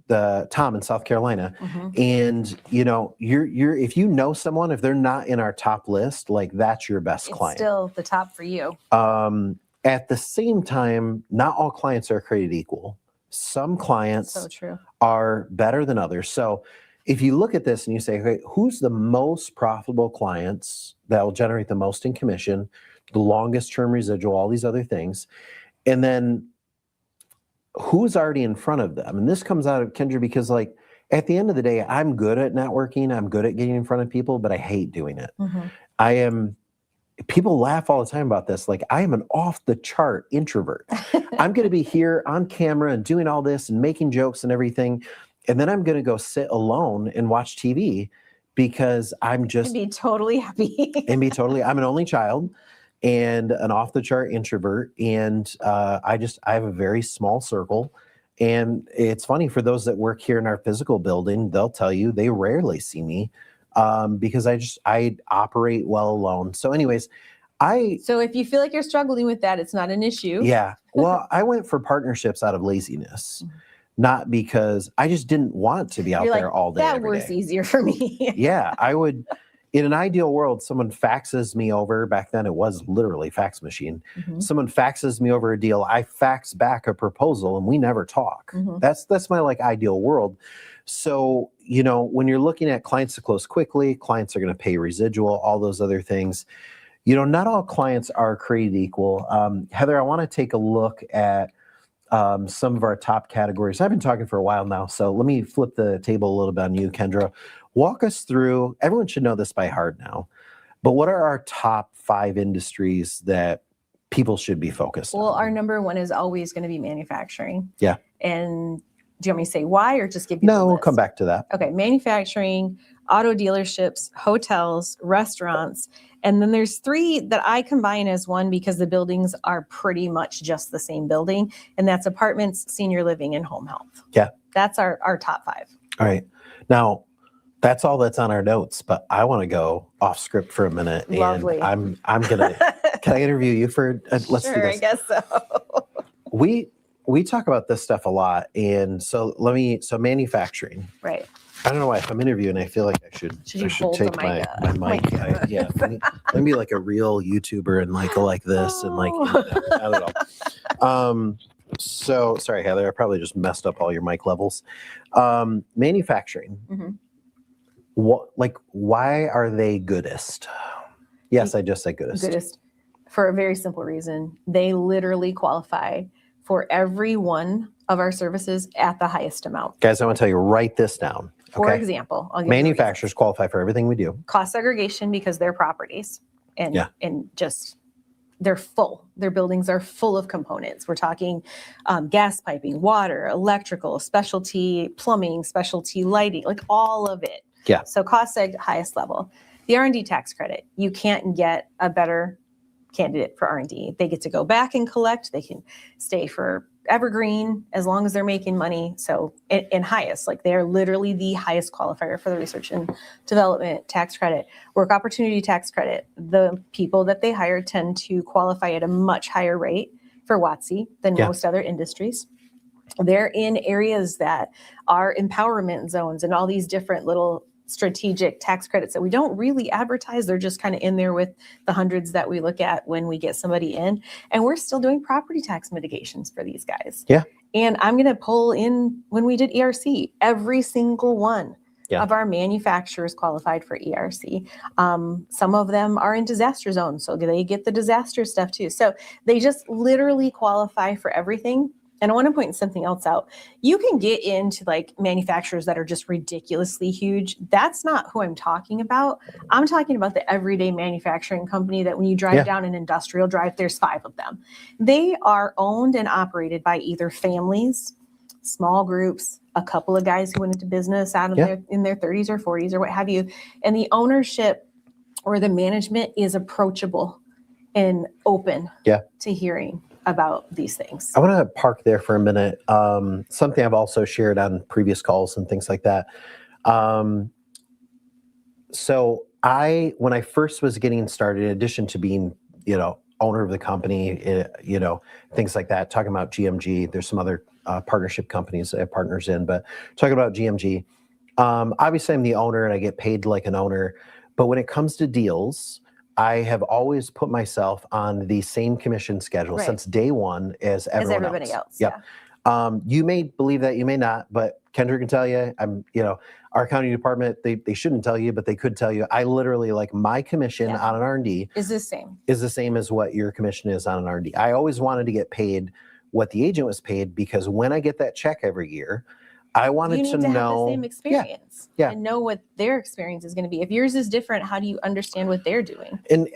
The Tom in South Carolina. And, you're if you know someone, if they're not in our top list, like, that's your best client. Still the top for you. At the same time, not all clients are created equal. Some clients are better than others. So if you look at this and you say, hey, who's the most profitable clients that will generate the most in commission, the longest term residual, all these other things, and then who's already in front of them? And this comes out of Kendra, because, like, at the end of the day, I'm good at networking. I'm good at getting in front of people, but I hate doing it. People laugh all the time about this. Like, I am an off the chart introvert. I'm going to be here on camera and doing all this and making jokes and everything. And then I'm going to go sit alone and watch TV, because I'm just be totally happy. I'm an only child and an off the chart introvert. And I have a very small circle. And it's funny, for those that work here in our physical building, they'll tell you they rarely see me because I operate well alone. So anyways, So if you feel like you're struggling with that, it's not an issue. Yeah. Well, I went for partnerships out of laziness, not because I just didn't want to be out there all day. That works easier for me. Yeah, I would. In an ideal world, someone faxes me over. Back then, it was literally fax machine. Someone faxes me over a deal. I fax back a proposal, and we never talk. That's my ideal world. So when you're looking at clients to close quickly, clients are going to pay residual, all those other things. Not all clients are created equal. Heather, I want to take a look at some of our top categories. I've been talking for a while now, so let me flip the table a little bit on you, Kendra. Walk us through, everyone should know this by heart now, but what are our top 5 industries that people should be focused on? Well, our number one is always going to be manufacturing. Yeah. And do you want me to say why, or just give you No, we'll come back to that. Okay, manufacturing, auto dealerships, hotels, restaurants, and then there's 3 that I combine as one because the buildings are pretty much just the same building, and that's apartments, senior living, and home health. Yeah. That's our top 5. All right. Now, that's all that's on our notes, but I want to go off script for a minute. Lovely. And I'm gonna, can I interview you for, let's do this. I guess so. We talk about this stuff a lot. And so manufacturing. Right. I don't know why, if I'm interviewing, I feel like I should take my mic. Let me be like a real YouTuber and go like this and I don't know. So sorry, Heather, I probably just messed up all your mic levels. Manufacturing. Why are they goodest? Yes, I just said goodest. Goodest for a very simple reason. They literally qualify for every one of our services at the highest amount. Guys, I want to tell you, write this down. For Okay? example, I'll give you the Manufacturers qualify for everything we do. cost segregation because they're properties and Yeah. and just they're full. Their buildings are full of components. We're talking gas piping, water, electrical, specialty plumbing, specialty lighting, like all of it. Yeah. So cost seg highest level. The R&D tax credit, you can't get a better candidate for R&D. They get to go back and collect. They can stay for evergreen as long as they're making money. So and highest, like they're literally the highest qualifier for the research and development tax credit. Work opportunity tax credit, the people that they hire tend to qualify at a much higher rate for WOTC than most other industries. They're in areas that are empowerment zones and all these different little strategic tax credits that we don't really advertise. They're just kind of in there with the hundreds that we look at when we get somebody in. And we're still doing property tax mitigations for these guys. Yeah. And I'm going to pull in when we did ERC, every single one of our manufacturers qualified for ERC. Some of them are in disaster zones, so they get the disaster stuff too. So they just literally qualify for everything. And I want to point something else out. You can get into like manufacturers that are just ridiculously huge. That's not who I'm talking about. I'm talking about the everyday manufacturing company that when you drive down an industrial drive, there's 5 of them. They are owned and operated by either families, small groups, a couple of guys who went into business out of in their 30s or 40s or what have you. And the ownership or the management is approachable and open to hearing about these things. I want to park there for a minute. Something I've also shared on previous calls and things like that. So when I first was getting started, in addition to being, owner of the company, things like that, talking about GMG, there's some other partnership companies I have partners in, but talking about GMG, obviously I'm the owner and I get paid like an owner, but when it comes to deals, I have always put myself on the same commission schedule since day one as everybody else. Yep. You may believe that, you may not, but Kendra can tell you, our accounting department, they shouldn't tell you, but they could tell you, I literally my commission on an R&D is the same as what your commission is on an R&D. I always wanted to get paid what the agent was paid because when I get that check every year, I wanted to know have the same experience and know what their experience is going to be. If yours is different, how do you understand what they're doing? And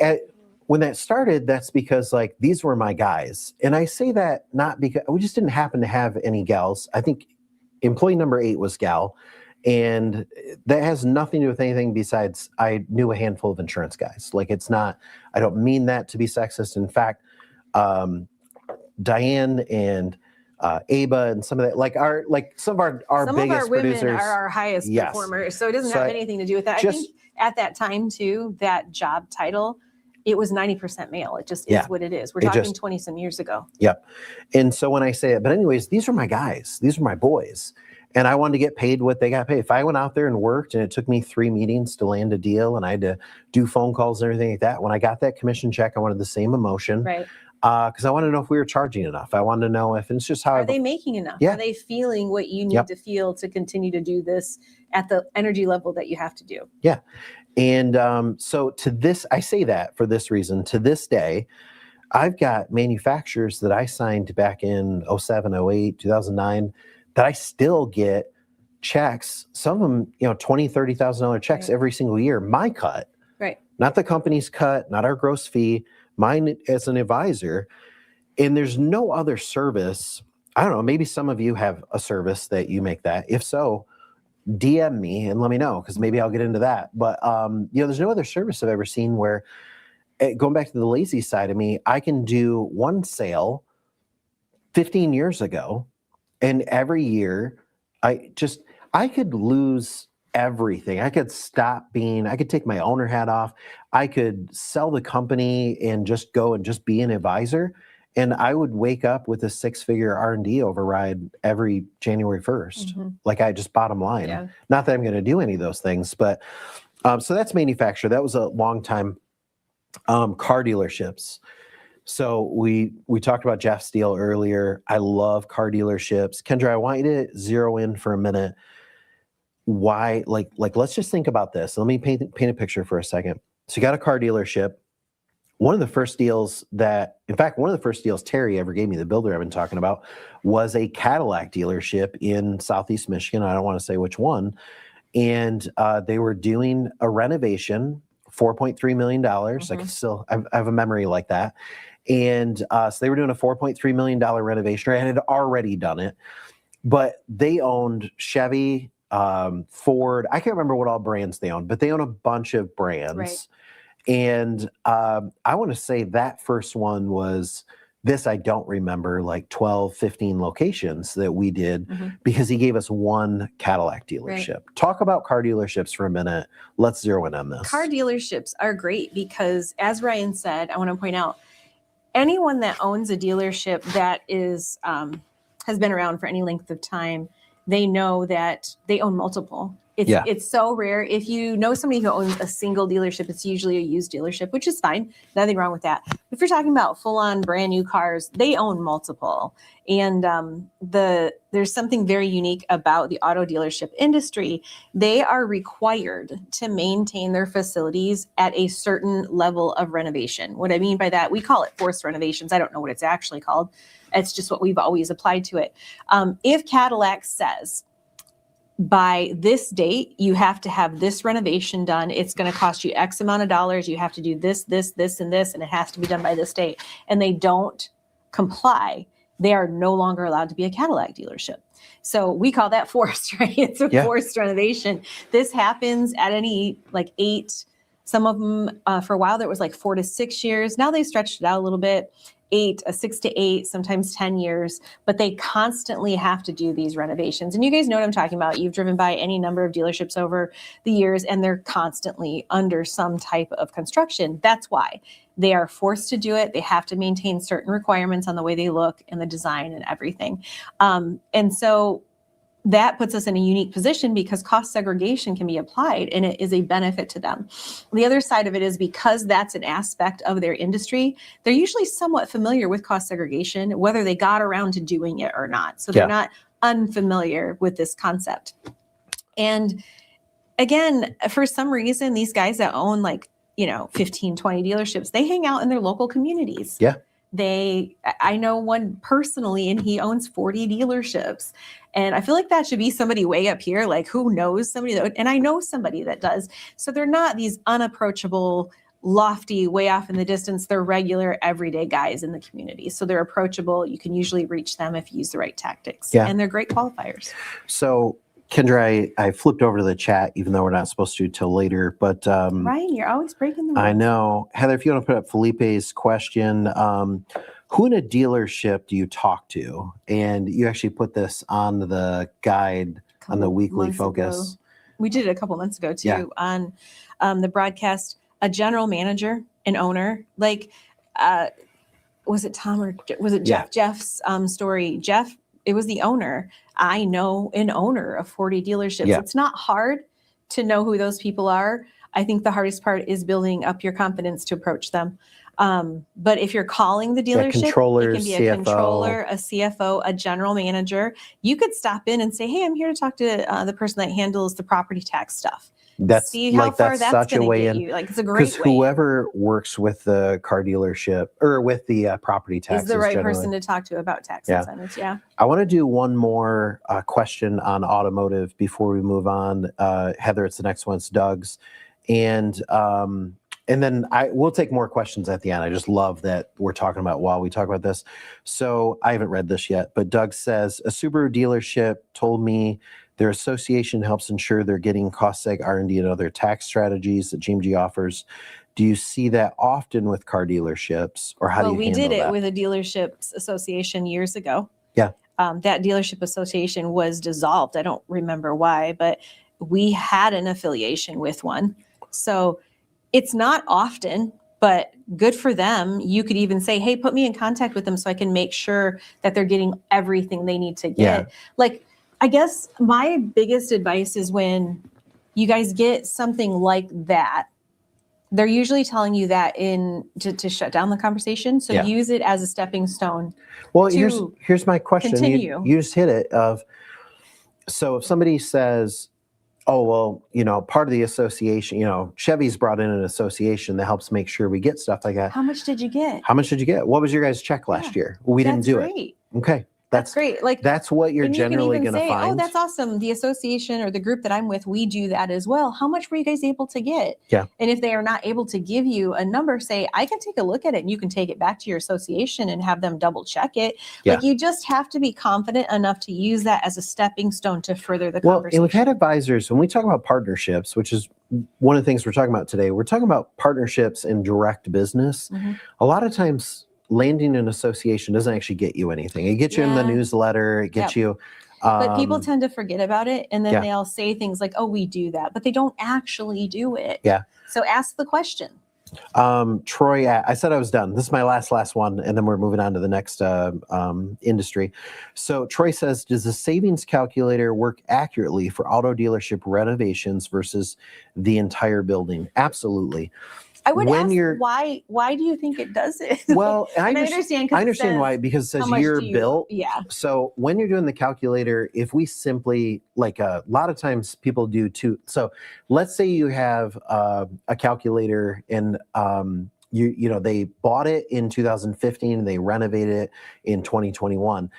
when that started, that's because these were my guys. And I say that not because we just didn't happen to have any gals. I think employee number 8 was gal. And that has nothing to do with anything besides I knew a handful of insurance guys. It's not, I don't mean that to be sexist. In fact, Diane and Aba and some of that, some of our biggest producers. Women are our highest performers. So it doesn't have anything to do with that. I think at that time too, that job title, it was 90% male. It just is what it is. We're talking 20 some years ago. Yep. And so when I say it, but anyways, these are my guys. These are my boys. And I wanted to get paid what they got paid. If I went out there and worked and it took me 3 meetings to land a deal and I had to do phone calls and everything like that, when I got that commission check, I wanted the same emotion. Right. Because I wanted to know if we were charging enough. I wanted to know if it's just how are they making enough? Yeah. Are they feeling what you need to feel to continue to do this at the energy level that you have to do? Yeah. And so to this, I say that for this reason. To this day, I've got manufacturers that I signed back in 07, 08, 2009 that I still get checks. Some of them, $20,000, $30,000 checks every single year. My cut, right? Not the company's cut, not our gross fee. Mine as an advisor, and there's no other service. I don't know, maybe some of you have a service that you make that. If so, DM me and let me know because maybe I'll get into that. But, there's no other service I've ever seen where, going back to the lazy side of me, I can do one sale 15 years ago, and every year I could lose everything. I could I could take my owner hat off. I could sell the company and just go and just be an advisor. And I would wake up with a 6-figure R&D override every January 1st. Mm-hmm. I just bottom line. Yeah. Not that I'm going to do any of those things, but so that's manufacturer. That was a long time. Car dealerships. So we talked about Jeff Steele earlier. I love car dealerships. Kendra, I want you to zero in for a minute. Why, let's just think about this. Let me paint a picture for a second. So you got a car dealership. one of the first deals Terry ever gave me, the builder I've been talking about, was a Cadillac dealership in Southeast Michigan. I don't want to say which one. And they were doing a renovation, $4.3 million. I have a memory like that. And so they were doing a $4.3 million renovation, and had already done it. But they owned Chevy, Ford. I can't remember what all brands they owned, but they own a bunch of brands. Right. And I want to say that first one was this, I don't remember, like 12, 15 locations that we did because he gave us one Cadillac dealership. Right. Talk about car dealerships for a minute. Let's zero in on this. Car dealerships are great because, as Ryan said, I want to point out, anyone that owns a dealership that is has been around for any length of time, they know that they own multiple. It's so rare. If you know somebody who owns a single dealership, it's usually a used dealership, which is fine. Nothing wrong with that. If you're talking about full-on brand new cars, they own multiple. And there's something very unique about the auto dealership industry. They are required to maintain their facilities at a certain level of renovation. What I mean by that, we call it forced renovations. I don't know what it's actually called. It's just what we've always applied to it. If Cadillac says, by this date, you have to have this renovation done. It's going to cost you X amount of dollars. You have to do this, this, this, and this, and it has to be done by this date. And they don't comply, they are no longer allowed to be a Cadillac dealership. So we call that forced, right? It's a forced renovation. This happens at any like 8, some of them for a while, there was like 4 to 6 years. Now they stretched it out a little bit. 6 to 8, sometimes 10 years, but they constantly have to do these renovations. And you guys know what I'm talking about. You've driven by any number of dealerships over the years, and they're constantly under some type of construction. That's why they are forced to do it. They have to maintain certain requirements on the way they look and the design and everything. And so that puts us in a unique position because cost segregation can be applied and it is a benefit to them. The other side of it is because that's an aspect of their industry, they're usually somewhat familiar with cost segregation, whether they got around to doing it or not. So they're not unfamiliar with this concept. And again, for some reason, these guys that own 15, 20 dealerships, they hang out in their local communities. Yeah. I know one personally, and he owns 40 dealerships. And I feel like that should be somebody way up here, like who knows somebody that, and I know somebody that does. So they're not these unapproachable, lofty, way off in the distance. They're regular, everyday guys in the community. So they're approachable. You can usually reach them if you use the right tactics. Yeah. And they're great qualifiers. So Kendra, I flipped over to the chat, even though we're not supposed to till later. But Ryan, you're always breaking the rules. I know. Heather, if you want to put up Felipe's question, who in a dealership do you talk to? And you actually put this on the guide on the weekly focus. Ago. We did it a couple months ago too on the broadcast. A general manager, an owner, was it Tom or was it Jeff? Jeff's story. Jeff, it was the owner. I know an owner of 40 dealerships. It's not hard to know who those people are. I think the hardest part is building up your confidence to approach them. But if you're calling the dealership, it can be a controller, a CFO, a general manager. You could stop in and say, hey, I'm here to talk to the person that handles the property tax stuff. See how far that's going to get you. It's a great way. Because whoever works with the car dealership or with the property taxes is the right person to talk to about tax incentives. Yeah. I want to do one more question on automotive before we move on. Heather, it's the next one. It's Doug's. And then we'll take more questions at the end. I just love that we're talking about while we talk about this. So I haven't read this yet, but Doug says, a Subaru dealership told me their association helps ensure they're getting cost seg R&D and other tax strategies that GMG offers. Do you see that often with car dealerships, or how do you handle that? We did it with a dealerships association years ago. Yeah. That dealership association was dissolved. I don't remember why, but we had an affiliation with one. So it's not often, but good for them. You could even say, hey, put me in contact with them so I can make sure that they're getting everything they need to get. I guess my biggest advice is when you guys get something like that, they're usually telling you that to shut down the conversation. So use it as a stepping stone. Well, here's my question. Continue. You just hit it. So if somebody says, oh, well, part of the association, Chevy's brought in an association that helps make sure we get stuff like that. How much did you get? How much did you get? What was your guys' check last year? We didn't do it. Okay. That's great. Like, that's what you're and generally you can going to say, find. oh, that's awesome. The association or the group that I'm with, we do that as well. How much were you guys able to get? Yeah. And if they are not able to give you a number, say, I can take a look at it and you can take it back to your association and have them double check it. Yeah. Like, you just have to be confident enough to use that as a stepping stone to further the Well, conversation. and we've had advisors, when we talk about partnerships, which is one of the things we're talking about today, we're talking about partnerships in direct business. Mm-hmm. A lot of times, landing an association doesn't actually get you anything. It gets you in the newsletter. It gets you. But people tend to forget about it. And then they'll say things like, oh, we do that. But they don't actually do it. Yeah. So ask the question. Troy, I said I was done. This is my last one. And then we're moving on to the next industry. So Troy says, does the savings calculator work accurately for auto dealership renovations versus the entire building? Absolutely. I would ask why do you think it does it? Well, I understand why, because it says year built. Yeah. So when you're doing the calculator, if we simply, like a lot of times people do two. So let's say you have a calculator and they bought it in 2015 and they renovated it in 2021.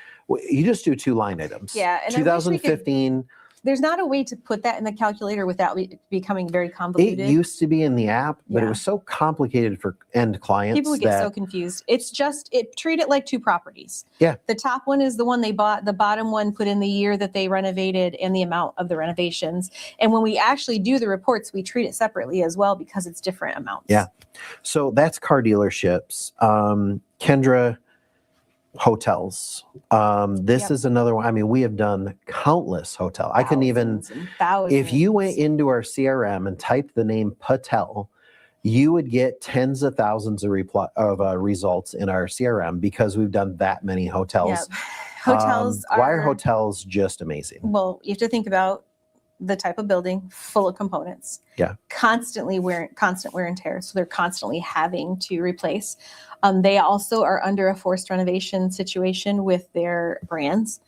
You just do two line items. Yeah. And 2015. There's not a way to put that in the calculator without becoming very convoluted. It used to be in the app, but it was so complicated for end clients. People would get so confused. Treat it like two properties. Yeah. The top one is the one they bought. The bottom one put in the year that they renovated and the amount of the renovations. And when we actually do the reports, we treat it separately as well because it's different amounts. Yeah. So that's car dealerships. Kendra, hotels. This is another one. I mean, we have done countless hotel. I couldn't even, if you went into our CRM and typed the name Patel, you would get tens of thousands of results in our CRM because we've done that many hotels. Yep. Hotels why are hotels just amazing? Well, you have to think about the type of building full of components. Yeah. Constant wear and tear. So they're constantly having to replace. They also are under a forced renovation situation with their brands.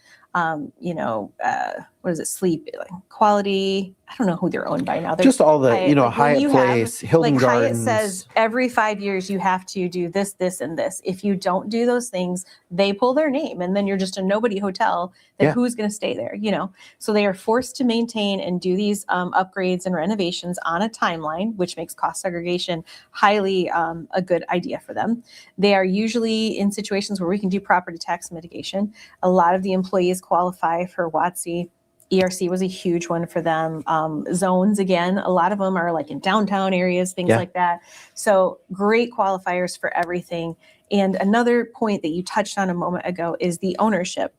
What is it? Sleep, Quality. I don't know who they're owned by now. They're just all the, Hyatt Place, Hilton Gardens. Hyatt says every 5 years you have to do this, this, and this. If you don't do those things, they pull their name, and then you're just a nobody hotel. Then who's going to stay there? So they are forced to maintain and do these upgrades and renovations on a timeline, which makes cost segregation highly a good idea for them. They are usually in situations where we can do property tax mitigation. A lot of the employees qualify for WOTC. ERC was a huge one for them. Zones, again, a lot of them are like in downtown areas, things like that. So great qualifiers for everything. And another point that you touched on a moment ago is the ownership.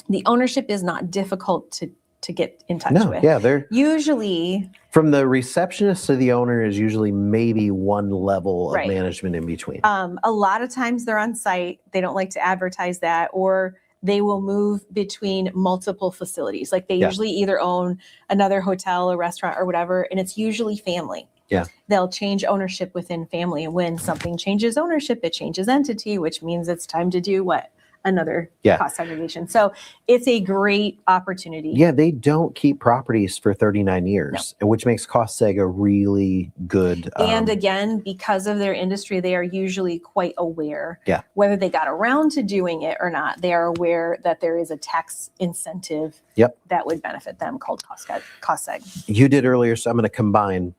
The ownership is not difficult to get in touch with. Yeah, they're usually from the receptionist to the owner is usually maybe one level of management in between. A lot of times they're on site. They don't like to advertise that, or they will move between multiple facilities. Like they usually either own another hotel, a restaurant, or whatever, and it's usually family. Yeah. They'll change ownership within family. And when something changes ownership, it changes entity, which means it's time to do what? Another cost segregation. So it's a great opportunity. Yeah, they don't keep properties for 39 years, which makes Cost Seg a really good. And again, because of their industry, they are usually quite aware. Yeah. Whether they got around to doing it or not, they are aware that there is a tax incentive that would benefit them called Cost Seg. You did earlier, so I'm going to combine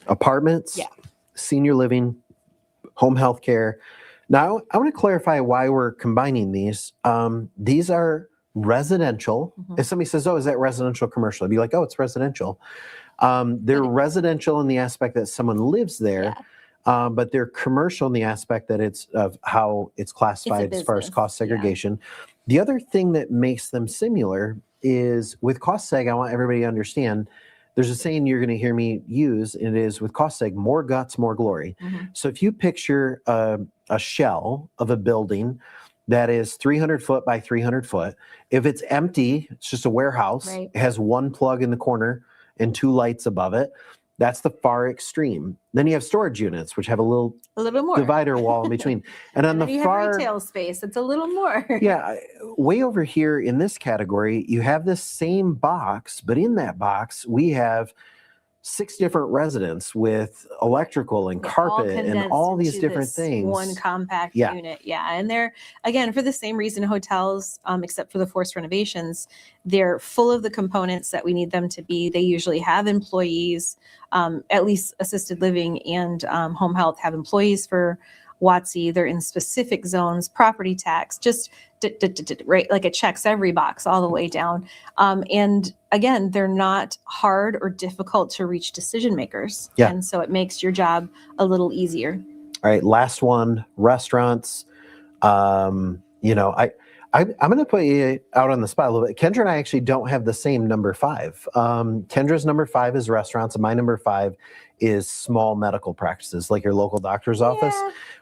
apartments, senior living, home health care. Now, I want to clarify why we're combining these. These are residential. If somebody says, oh, is that residential commercial? I'd be like, oh, it's residential. They're residential in the aspect that someone lives there, but they're commercial in the aspect that it's of how it's classified as far as cost segregation. The other thing that makes them similar is with Cost Seg, I want everybody to understand, there's a saying you're going to hear me use, and it is with Cost Seg, more guts, more glory. So if you picture a shell of a building that is 300 foot by 300 foot, if it's empty, it's just a warehouse, it has one plug in the corner and two lights above it. That's the far extreme. Then you have storage units, which have a little more divider wall in between. And on and then the you far have retail space. It's a little more. yeah, way over here in this category, you have this same box, but in that box, we have 6 different residents with electrical and carpet and all these different things. One compact unit. Yeah. And they're, again, for the same reason hotels, except for the forced renovations, they're full of the components that we need them to be. They usually have employees, at least assisted living and home health have employees for WOTC. They're in specific zones, property tax, just right, like it checks every box all the way down. And again, they're not hard or difficult to reach decision makers. Yeah. And so it makes your job a little easier. All right, last one, restaurants. I'm going to put you out on the spot a little bit. Kendra and I actually don't have the same number 5. Kendra's number 5 is restaurants, and my number 5 is small medical practices, like your local doctor's office.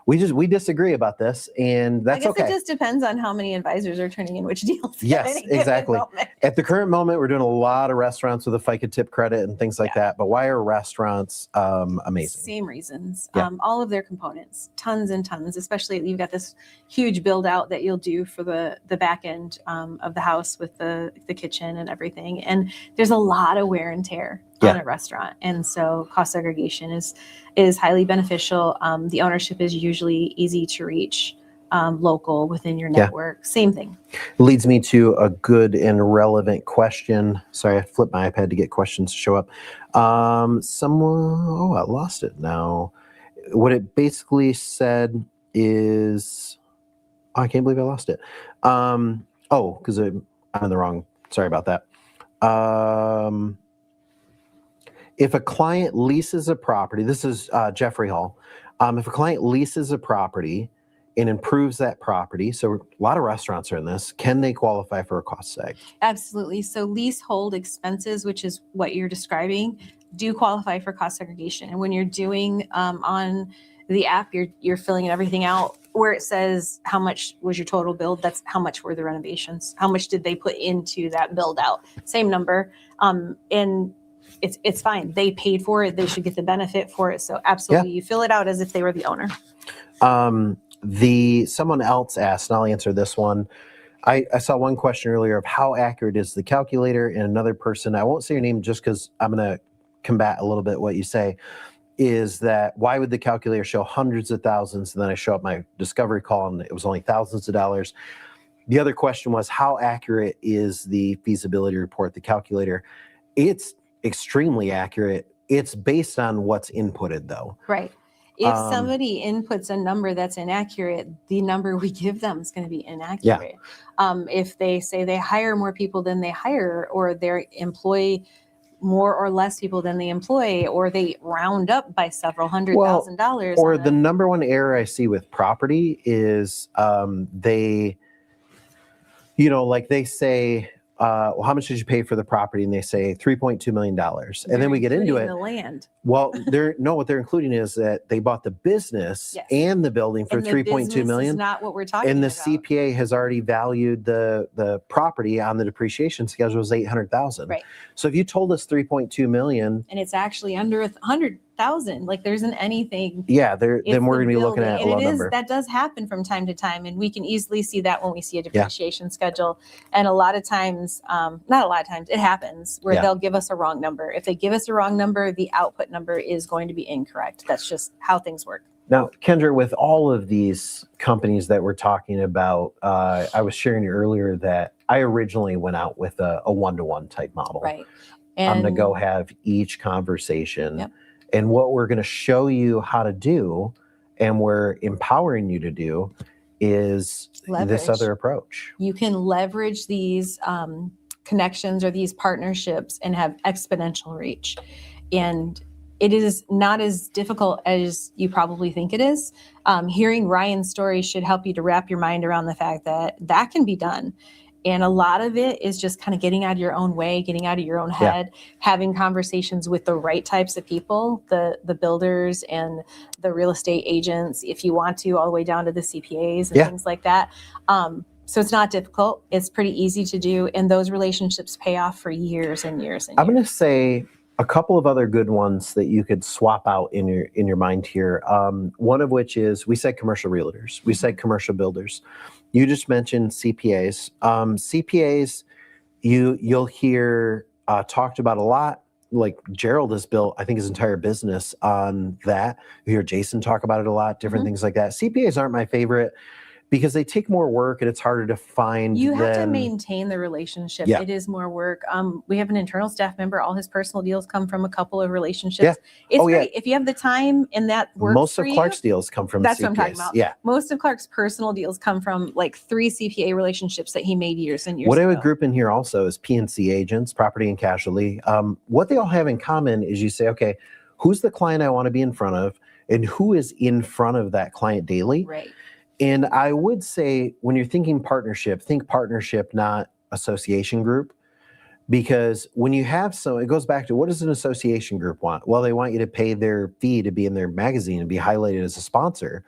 We disagree about this, and that's okay. It just depends on how many advisors are turning in which deals. Yes, exactly. At the current moment, we're doing a lot of restaurants with a FICA tip credit and things like that. But why are restaurants amazing? Same reasons. Yeah. All of their components, tons and tons. Especially you've got this huge build out that you'll do for the back end of the house with the kitchen and everything. And there's a lot of wear and tear on a restaurant, and so cost segregation is highly beneficial. The ownership is usually easy to reach, local within your network. Same thing. Leads me to a good and relevant question. Sorry, I flipped my iPad to get questions to show up. I lost it now. What it basically said is, I can't believe I lost it. Because I'm in the wrong. Sorry about that. If a client leases a property, this is Jeffrey Hall. If a client leases a property and improves that property, so a lot of restaurants are in this, can they qualify for a cost seg? Absolutely. So leasehold expenses, which is what you're describing, do qualify for cost segregation. And when you're doing on the app, you're filling everything out where it says how much was your total build. That's how much were the renovations. How much did they put into that build out? Same number. And it's fine. They paid for it. They should get the benefit for it. So absolutely, you fill it out as if they were the owner. Someone else asked, and I'll answer this one. I saw one question earlier of how accurate is the calculator, and another person, I won't say your name just because I'm going to combat a little bit what you say, is that why would the calculator show hundreds of thousands and then I show up my discovery call and it was only thousands of dollars? The other question was, how accurate is the feasibility report, the calculator? It's extremely accurate. It's based on what's inputted, though. Right. If somebody inputs a number that's inaccurate, the number we give them is going to be inaccurate. If they say they hire more people than they hire, or they employ more or less people than they employ, or they round up by several $100,000. Or the number one error I see with property is they say, how much did you pay for the property? And they say $3.2 million. And then we get into it. The land. Well, what they're including is that they bought the business and the building for $3.2 million. Is not what we're talking and the about. CPA has already valued the property on the depreciation schedule as $800,000. Right. So if you told us $3.2 million, and it's actually under $100,000, like there isn't anything. Yeah, then we're going to be looking at a low number. That does happen from time to time, and we can easily see that when we see a depreciation schedule. And a lot of times, not a lot of times, it happens where they'll give us a wrong number. If they give us a wrong number, the output number is going to be incorrect. That's just how things work. Now, Kendra, with all of these companies that we're talking about, I was sharing earlier that I originally went out with a one-to-one type model. Right. And I'm going to go have each conversation. Yep. And what we're going to show you how to do, and we're empowering you to do, is this other approach. You can leverage these connections or these partnerships and have exponential reach. And it is not as difficult as you probably think it is. Hearing Ryan's story should help you to wrap your mind around the fact that that can be done. And a lot of it is just kind of getting out of your own way, getting out of your own head, having conversations with the right types of people, the builders and the real estate agents, if you want to, all the way down to the CPAs and things like that. So it's not difficult. It's pretty easy to do. And those relationships pay off for years and years and years. I'm going to say a couple of other good ones that you could swap out in your mind here. One of which is we said commercial realtors, we said commercial builders. You just mentioned CPAs. CPAs, you'll hear talked about a lot. Like Gerald has built, I think, his entire business on that. You hear Jason talk about it a lot, different things like that. CPAs aren't my favorite because they take more work and it's harder to find. You have to maintain the relationship. Yeah. It is more work. We have an internal staff member. All his personal deals come from a couple of relationships. Yeah. It's great. If you have the time and that works Most for of Clark's deals come from that's CPAs. what I'm talking about. Yeah. Most of Clark's personal deals come from like 3 CPA relationships that he made years and years What ago. I would group in here also is P&C agents, property and casualty. What they all have in common is you say, okay, who's the client I want to be in front of and who is in front of that client daily? Right. And I would say when you're thinking partnership, think partnership, not association group. Because when you have it goes back to what does an association group want? Well, they want you to pay their fee to be in their magazine and be highlighted as a sponsor.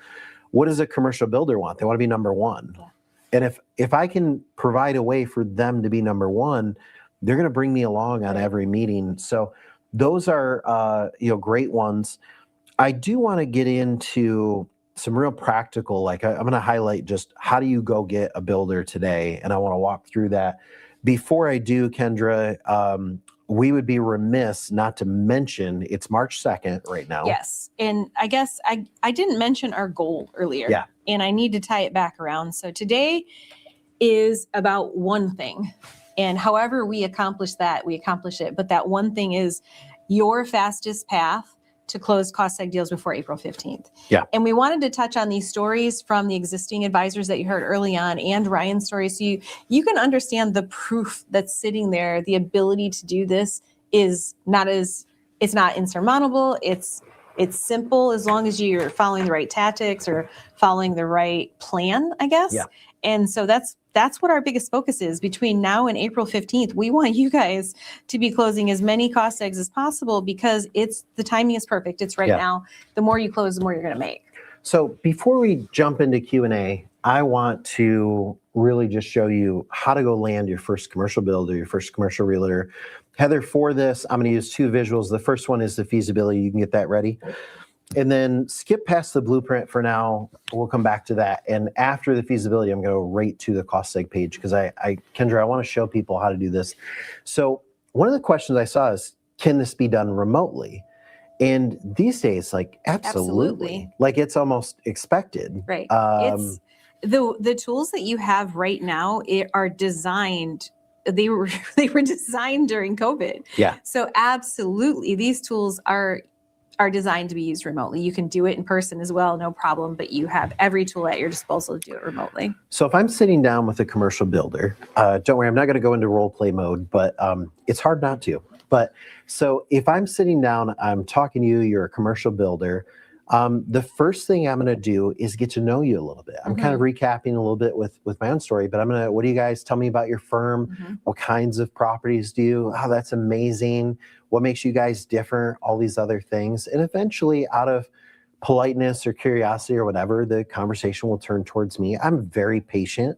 What does a commercial builder want? They want to be number one. Yeah. And if I can provide a way for them to be number one, they're going to bring me along on every meeting. So those are great ones. I do want to get into some real practical, like I'm going to highlight just how do you go get a builder today, and I want to walk through that. Before I do, Kendra, we would be remiss not to mention it's March 2nd right now. Yes. And I guess I didn't mention our goal earlier. Yeah. And I need to tie it back around. So today is about one thing. And however we accomplish that, we accomplish it. But that one thing is your fastest path to close cost seg deals before April 15th. Yeah. And we wanted to touch on these stories from the existing advisors that you heard early on and Ryan's story. So you can understand the proof that's sitting there. The ability to do this is it's not insurmountable. It's simple as long as you're following the right tactics or following the right plan, I guess. Yeah. And so that's what our biggest focus is. Between now and April 15th, we want you guys to be closing as many cost segs as possible because the timing is perfect. It's right now. The more you close, the more you're going to make. So before we jump into Q&A, I want to really just show you how to go land your first commercial builder, your first commercial realtor. Heather, for this, I'm going to use 2 visuals. The first one is the feasibility. You can get that ready. And then skip past the blueprint for now. We'll come back to that. And after the feasibility, I'm going to go right to the Cost Seg page because Kendra, I want to show people how to do this. So one of the questions I saw is, can this be done remotely? And these days, like absolutely. Like it's almost expected. Right. It's the tools that you have right now are designed. They were designed during COVID. Yeah. So absolutely, these tools are designed to be used remotely. You can do it in person as well, no problem, but you have every tool at your disposal to do it remotely. So if I'm sitting down with a commercial builder, don't worry, I'm not going to go into role play mode, but it's hard not to. But so if I'm sitting down, I'm talking to you, you're a commercial builder, the first thing I'm going to do is get to know you a little bit. I'm kind of recapping a little bit with my own story, but what do you guys tell me about your firm? What kinds of properties do you? Oh, that's amazing. What makes you guys different? All these other things. And eventually, out of politeness or curiosity or whatever, the conversation will turn towards me. I'm very patient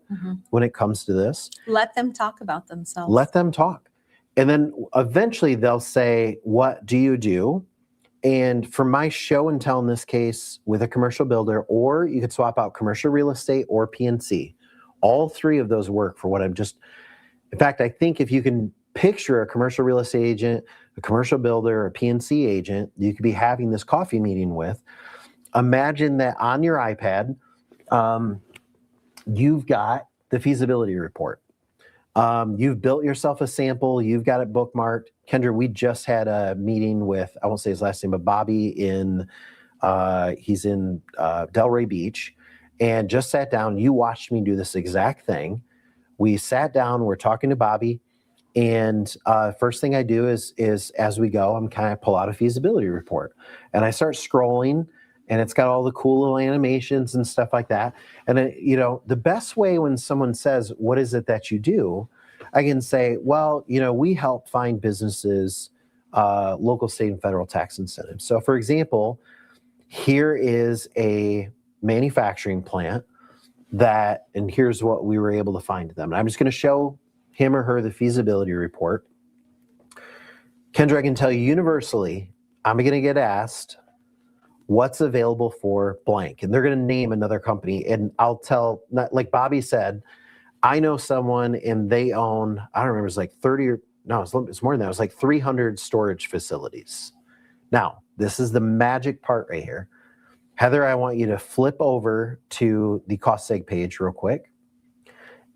when it comes to this. Let them talk about themselves. Let them talk. And then eventually they'll say, what do you do? And for my show and tell in this case with a commercial builder, or you could swap out commercial real estate or P&C. All 3 of those work for what in fact, I think if you can picture a commercial real estate agent, a commercial builder, a P&C agent, you could be having this coffee meeting with. Imagine that on your iPad, you've got the feasibility report. You've built yourself a sample. You've got it bookmarked. Kendra, we just had a meeting with, I won't say his last name, but Bobby he's in Delray Beach, and just sat down. You watched me do this exact thing. We sat down, we're talking to Bobby, and first thing I do is as we go, I'm kind of pull out a feasibility report, and I start scrolling, and it's got all the cool little animations and stuff like that. And the best way when someone says, what is it that you do? I can say, well, we help find businesses, local, state, and federal tax incentives. So for example, here is a manufacturing plant and here's what we were able to find them. And I'm just going to show him or her the feasibility report. Kendra, I can tell you universally, I'm going to get asked what's available for blank, and they're going to name another company, and I'll tell, like Bobby said, I know someone and they own, I don't remember, it was like 30 or, no, it's more than that. It was like 300 storage facilities. Now, this is the magic part right here. Heather, I want you to flip over to the Cost Seg page real quick.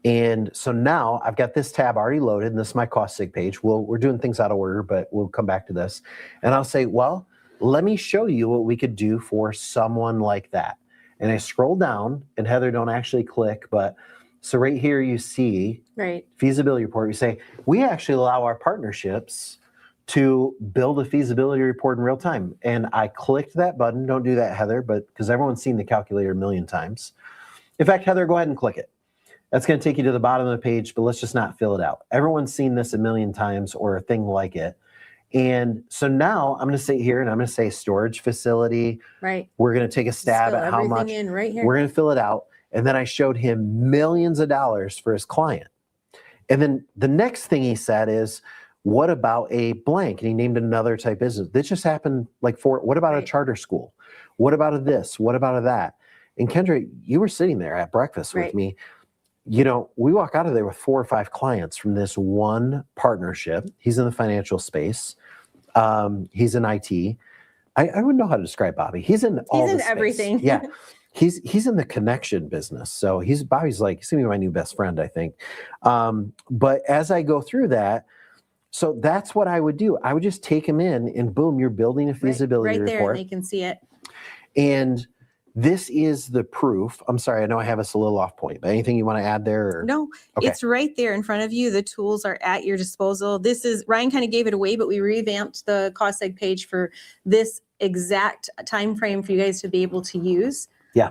And so now I've got this tab already loaded, and this is my Cost Seg page. We're doing things out of order, but we'll come back to this. And I'll say, well, let me show you what we could do for someone like that. And I scroll down, and Heather, don't actually click, but so right here you see feasibility report. You say, we actually allow our partnerships to build a feasibility report in real time. And I clicked that button. Don't do that, Heather, but because everyone's seen the calculator a million times. In fact, Heather, go ahead and click it. That's going to take you to the bottom of the page, but let's just not fill it out. Everyone's seen this a million times or a thing like it. And so now I'm going to sit here and I'm going to say storage facility. Right. We're going to take a stab at how much. Right here. We're going to fill it out. And then I showed him millions of dollars for his client. And then the next thing he said is, what about a blank? And he named another type business. This just happened like what about a charter school? What about a this? What about a that? And Kendra, you were sitting there at breakfast with me. You know, we walk out of there with 4 or 5 clients from this one partnership. He's in the financial space. He's in IT. I wouldn't know how to describe Bobby. He's in everything. Yeah. He's in the connection business. So Bobby's like, he's gonna be my new best friend, I think. But as I go through that, so that's what I would do. I would just take him in and boom, you're building a feasibility report. Right there, and they can see it. And this is the proof. I'm sorry, I know I have us a little off point, but anything you want to add there? Or? No, okay. It's right there in front of you. The tools are at your disposal. This is, Ryan kind of gave it away, but we revamped the Cost Seg page for this exact time frame for you guys to be able to use. Yeah.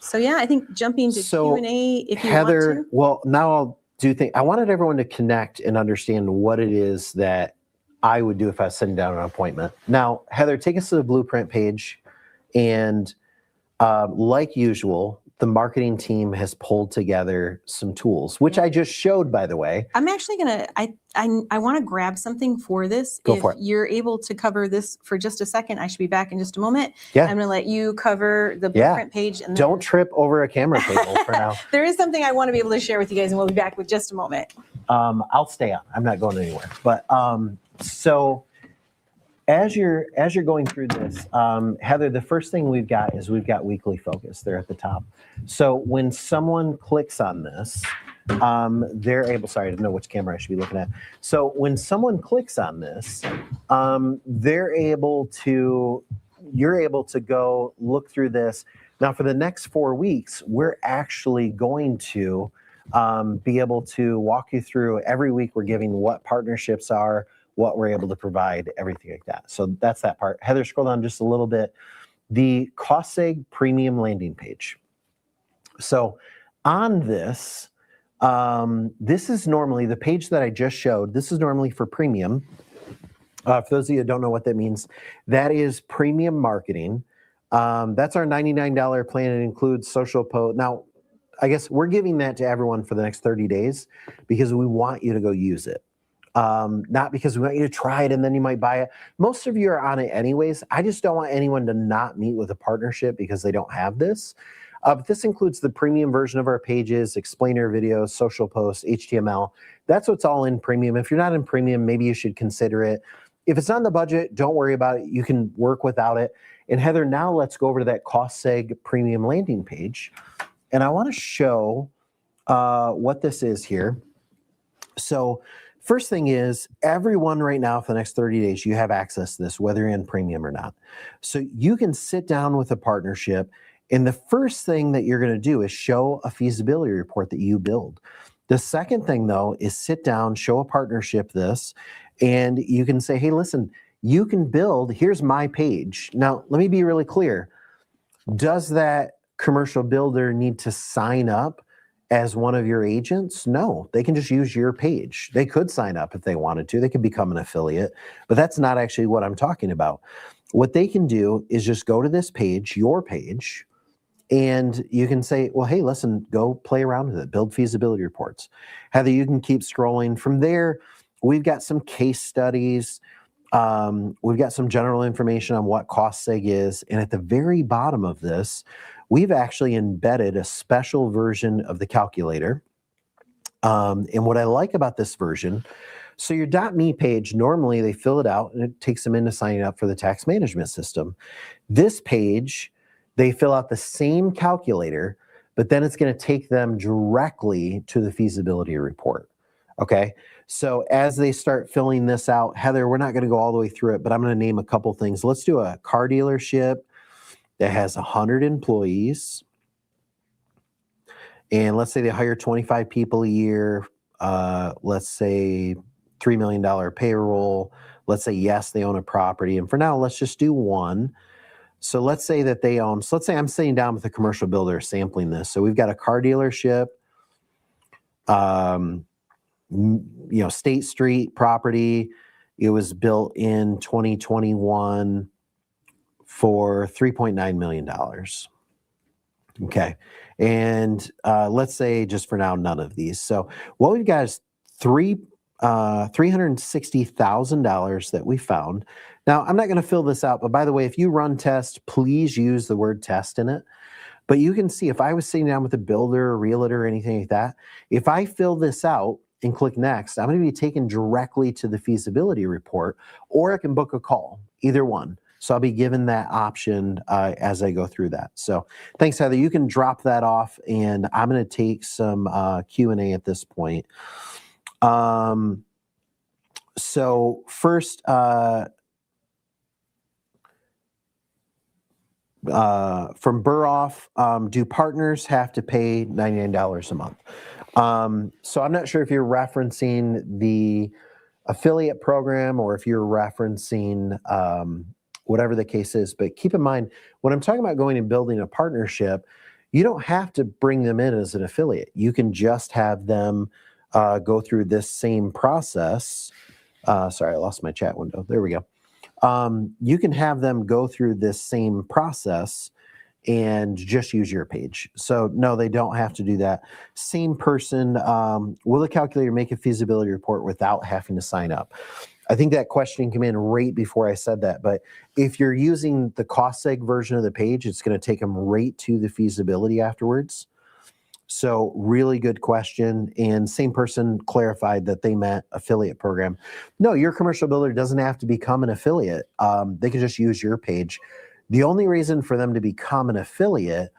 So yeah, I think jumping to Q&A if you Heather, want to. well, now I'll do things. I wanted everyone to connect and understand what it is that I would do if I was sitting down on an appointment. Now, Heather, take us to the blueprint page, and like usual, the marketing team has pulled together some tools, which I just showed, by the way. I'm actually gonna, I want to grab something for this. Go for it. You're able to cover this for just a second, I should be back in just a moment. Yeah. I'm gonna let you cover the blueprint page. And don't trip over a camera table for now. There is something I want to be able to share with you guys, and we'll be back with just a moment. I'll stay on. I'm not going anywhere. But so as you're going through this, Heather, the first thing we've got weekly focus there at the top. So when someone clicks on this, they're able, sorry, I didn't know which camera I should be looking at. So when someone clicks on this, you're able to go look through this. Now for the next 4 weeks, we're actually going to be able to walk you through every week. We're giving what partnerships are, what we're able to provide, everything like that. So that's that part. Heather, scroll down just a little bit. The Cost Seg premium landing page. So on this, this is normally the page that I just showed. This is normally for premium. For those of you that don't know what that means, that is premium marketing. That's our $99 plan. It includes social post. Now, I guess we're giving that to everyone for the next 30 days because we want you to go use it. Not because we want you to try it and then you might buy it. Most of you are on it anyways. I just don't want anyone to not meet with a partnership because they don't have this. But this includes the premium version of our pages, explainer videos, social posts, HTML. That's what's all in premium. If you're not in premium, maybe you should consider it. If it's on the budget, don't worry about it. You can work without it. And Heather, now let's go over to that Cost Seg premium landing page. And I want to show what this is here. So first thing is, everyone right now for the next 30 days, you have access to this, whether you're in premium or not. So you can sit down with a partnership, and the first thing that you're going to do is show a feasibility report that you build. The second thing, though, is sit down, show a partnership this, and you can say, hey, listen, you can build, here's my page. Now, let me be really clear. Does that commercial builder need to sign up as one of your agents? No, they can just use your page. They could sign up if they wanted to. They could become an affiliate, but that's not actually what I'm talking about. What they can do is just go to this page, your page, and you can say, well, hey, listen, go play around with it, build feasibility reports. Heather, you can keep scrolling. From there, we've got some case studies. We've got some general information on what Cost Seg is. And at the very bottom of this, we've actually embedded a special version of the calculator. And what I like about this version, so your .me page, normally they fill it out and it takes them into signing up for the tax management system. This page, they fill out the same calculator, but then it's going to take them directly to the feasibility report. Okay, so as they start filling this out, Heather, we're not going to go all the way through it, but I'm going to name a couple things. Let's do a car dealership that has 100 employees. And let's say they hire 25 people a year. Let's say $3 million payroll. Let's say, yes, they own a property. And for now, let's just do one. So let's say that they own, so let's say I'm sitting down with a commercial builder sampling this. So we've got a car dealership, State Street property. It was built in 2021 for $3.9 million. Okay. And let's say just for now, none of these. So what we've got is $360,000 that we found. Now, I'm not going to fill this out, but by the way, if you run test, please use the word test in it. But you can see if I was sitting down with a builder, a realtor, or anything like that, if I fill this out and click next, I'm going to be taken directly to the feasibility report, or I can book a call, either one. So I'll be given that option as I go through that. So thanks, Heather. You can drop that off, and I'm going to take some Q&A at this point. So first, from Burhoff, do partners have to pay $99 a month? So I'm not sure if you're referencing the affiliate program or if you're referencing whatever the case is. But keep in mind, when I'm talking about going and building a partnership, you don't have to bring them in as an affiliate. You can just have them go through this same process. Sorry, I lost my chat window. There we go. You can have them go through this same process and just use your page. So no, they don't have to do that. Same person, will the calculator make a feasibility report without having to sign up? I think that question came in right before I said that, but if you're using the Cost Seg version of the page, it's going to take them right to the feasibility afterwards. So really good question. And same person clarified that they meant affiliate program. No, your commercial builder doesn't have to become an affiliate. They can just use your page. The only reason for them to become an affiliate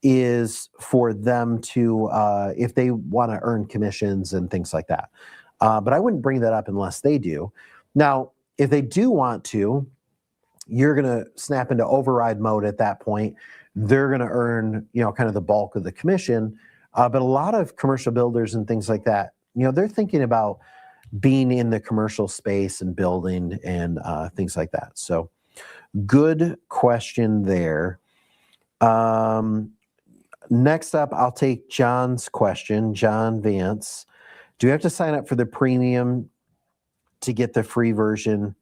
is for them to, if they want to earn commissions and things like that. But I wouldn't bring that up unless they do. Now, if they do want to, you're going to snap into override mode at that point. They're going to earn, kind of the bulk of the commission. But a lot of commercial builders and things like that, they're thinking about being in the commercial space and building and things like that. So good question there. Next up, I'll take John's question, John Vance. Do you have to sign up for the premium to get the free version?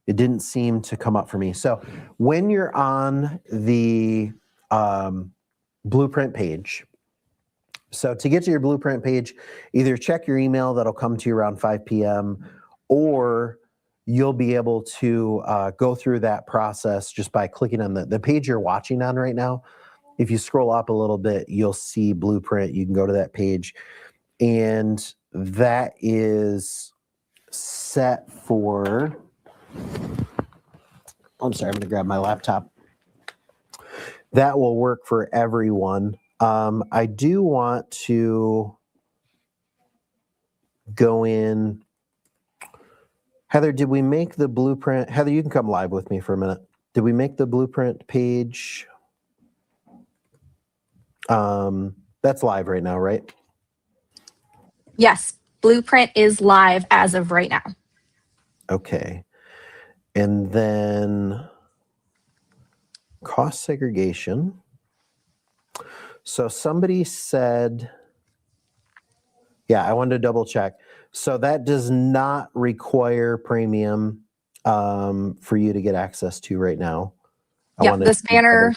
It didn't seem to come up for me. So when you're on the blueprint page, so to get to your blueprint page, either check your email, that'll come to you around 5 p.m., or you'll be able to go through that process just by clicking on the page you're watching on right now. If you scroll up a little bit, you'll see blueprint. You can go to that page, and that is set for, I'm sorry, I'm going to grab my laptop. That will work for everyone. I do want to go in. Heather, did we make the blueprint? Heather, you can come live with me for a minute. Did we make the blueprint page? That's live right now, right? Yes, blueprint is live as of right now. Okay. And then cost segregation. So somebody said, yeah, I wanted to double check. So that does not require premium for you to get access to right now. Yeah, this banner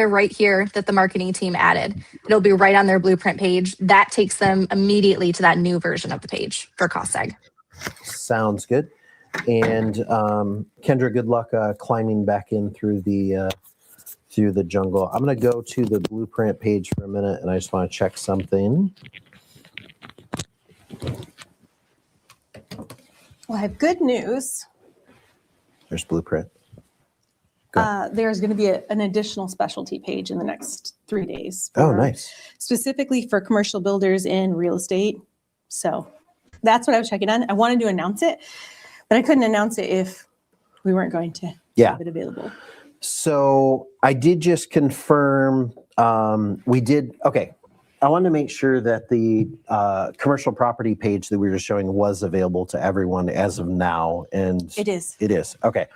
right here that the marketing team added, it'll be right on their blueprint page. That takes them immediately to that new version of the page for Cost Seg. Sounds good. And Kendra, good luck climbing back in through the jungle. I'm going to go to the blueprint page for a minute, and I just want to check something. Well, I have good news. There's blueprint. There's going to be an additional specialty page in the next 3 days. Oh, nice. Specifically for commercial builders in real estate. So that's what I was checking on. I wanted to announce it, but I couldn't announce it if we weren't going to have it available. So I did just confirm, we did, okay. I wanted to make sure that the commercial property page that we were just showing was available to everyone as of now. And it is. It is. Okay.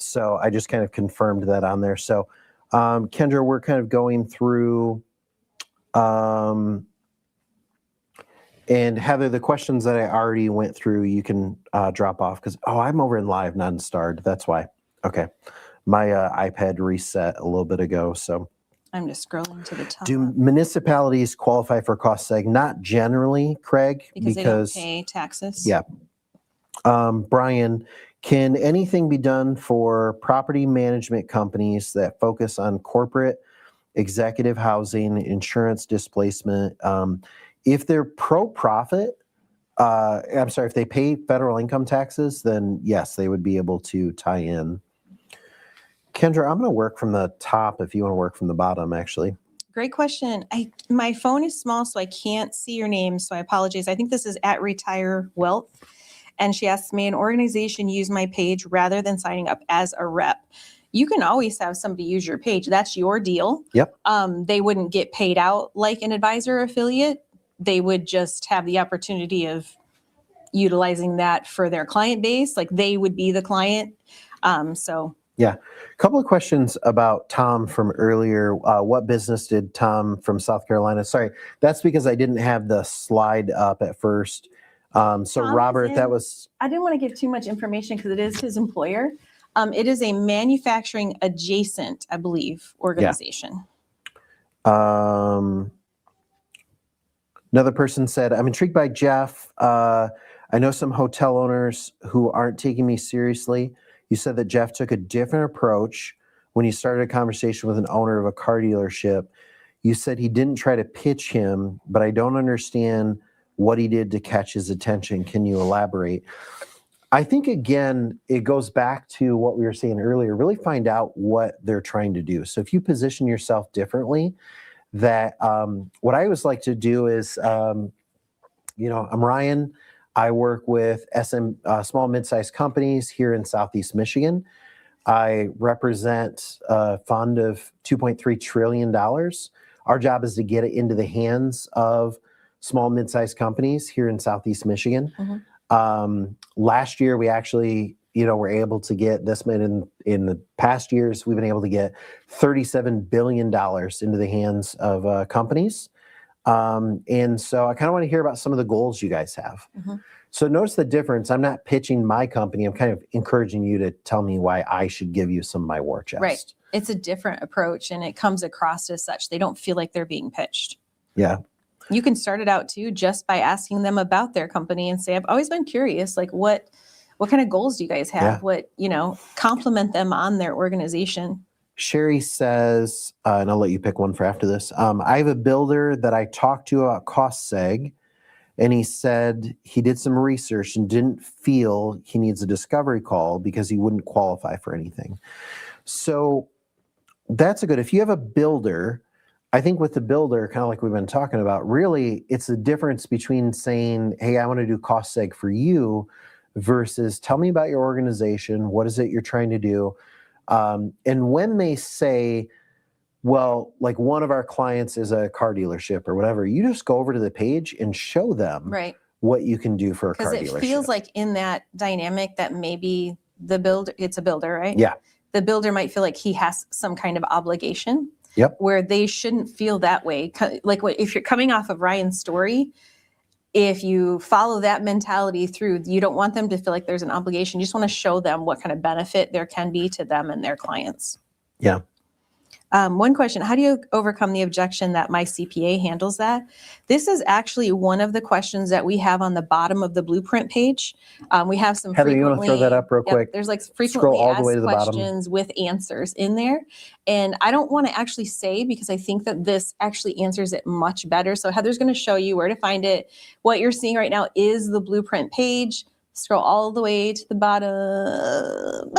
So I just kind of confirmed that on there. So Kendra, we're kind of going through, and Heather, the questions that I already went through, you can drop off because, I'm over in live, not in starred. That's why. Okay. My iPad reset a little bit ago. So I'm just scrolling to the top. do municipalities qualify for cost seg? Not generally, Craig, because they don't pay taxes. Yeah. Brian, can anything be done for property management companies that focus on corporate, executive housing, insurance displacement? If they're pro-profit, if they pay federal income taxes, then yes, they would be able to tie in. Kendra, I'm going to work from the top if you want to work from the bottom, actually. Great question. My phone is small, so I can't see your name, so I apologize. I think this is at Retire Wealth. And she asks, may an organization use my page rather than signing up as a rep? You can always have somebody use your page. That's your deal. Yep. They wouldn't get paid out like an advisor affiliate. They would just have the opportunity of utilizing that for their client base. Like they would be the client. Yeah. A couple of questions about Tom from earlier. What business did Tom from South Carolina? Sorry, that's because I didn't have the slide up at first. So Robert, that was... I didn't want to give too much information because it is his employer. It is a manufacturing adjacent, I believe, organization. Yeah. Another person said, I'm intrigued by Jeff. I know some hotel owners who aren't taking me seriously. You said that Jeff took a different approach when he started a conversation with an owner of a car dealership. You said he didn't try to pitch him, but I don't understand what he did to catch his attention. Can you elaborate? I think, again, it goes back to what we were saying earlier. Really find out what they're trying to do. So if you position yourself differently, that what I always like to do is, I'm Ryan. I work with small, mid-sized companies here in Southeast Michigan. I represent a fund of $2.3 trillion. Our job is to get it into the hands of small, mid-sized companies here in Southeast Michigan. Mm-hmm. Last year, we actually, were able to get this in the past years, we've been able to get $37 billion into the hands of companies. And so I kind of want to hear about some of the goals you guys have. Mm-hmm. So notice the difference. I'm not pitching my company. I'm kind of encouraging you to tell me why I should give you some of my war chest. Right. It's a different approach and it comes across as such. They don't feel like they're being pitched. Yeah. You can start it out too, just by asking them about their company and say, I've always been curious, like what kind of goals do you guys have? Yeah. Compliment them on their organization. Sherry says, and I'll let you pick one for after this. I have a builder that I talked to about Cost Seg, and he said he did some research and didn't feel he needs a discovery call because he wouldn't qualify for anything. So that's if you have a builder, I think with the builder, kind of like we've been talking about, really it's the difference between saying, hey, I want to do Cost Seg for you versus tell me about your organization. What is it you're trying to do? And when they say, well, like one of our clients is a car dealership or whatever, you just go over to the page and show them what you can do for a car dealership. Because it feels like in that dynamic that maybe the builder, it's a builder, right? Yeah. The builder might feel like he has some kind of obligation. Yep. Where they shouldn't feel that way. Like if you're coming off of Ryan's story, if you follow that mentality through, you don't want them to feel like there's an obligation. You just want to show them what kind of benefit there can be to them and their clients. Yeah. One question, how do you overcome the objection that my CPA handles that? This is actually one of the questions that we have on the bottom of the blueprint page. We have some Heather, you want to throw that up real quick? There's like Scroll frequently all the way asked to the bottom. questions with answers in there. And I don't want to actually say, because I think that this actually answers it much better. So Heather's going to show you where to find it. What you're seeing right now is the blueprint page. Scroll all the way to the bottom.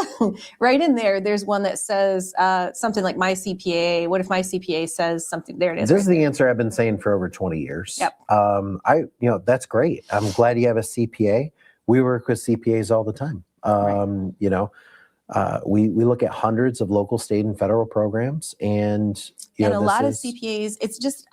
Right in there, there's one that says something like my CPA. What if my CPA says something? There it is. This is the answer I've been saying for over 20 years. Yep. That's great. I'm glad you have a CPA. We work with CPAs all the time. We look at hundreds of local, state, and federal programs, and a lot of CPAs. It's just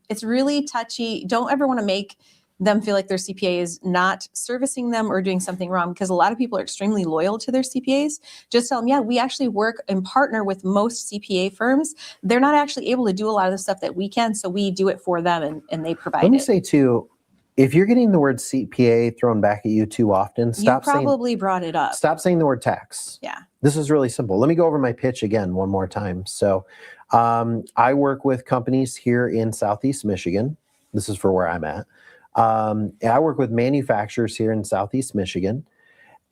it's really touchy. Don't ever want to make them feel like their CPA is not servicing them or doing something wrong, because a lot of people are extremely loyal to their CPAs. Just tell them, yeah, we actually work and partner with most CPA firms. They're not actually able to do a lot of the stuff that we can, so we do it for them and they provide it. Let me say too, if you're getting the word CPA thrown back at you too often, stop saying. You probably brought it up. Stop saying the word tax. Yeah. This is really simple. Let me go over my pitch again one more time. So I work with companies here in Southeast Michigan. This is for where I'm at. I work with manufacturers here in Southeast Michigan,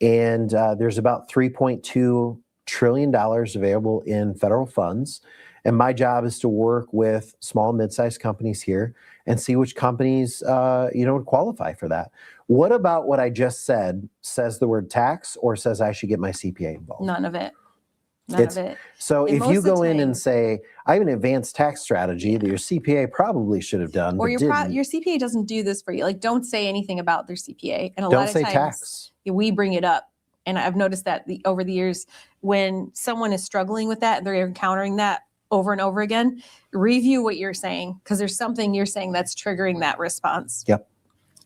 and there's about $3.2 trillion available in federal funds. And my job is to work with small and mid-sized companies here and see which companies, would qualify for that. What about what I just said says the word tax or says I should get my CPA involved? None of it. None of it. So if you go in and say, I have an advanced tax strategy that your CPA probably should have done, or but your CPA doesn't do this for you. Like, don't say anything about their CPA. And a don't lot of say times tax. We bring it up. And I've noticed that over the years, when someone is struggling with that, they're encountering that over and over again, review what you're saying, because there's something you're saying that's triggering that response. Yep.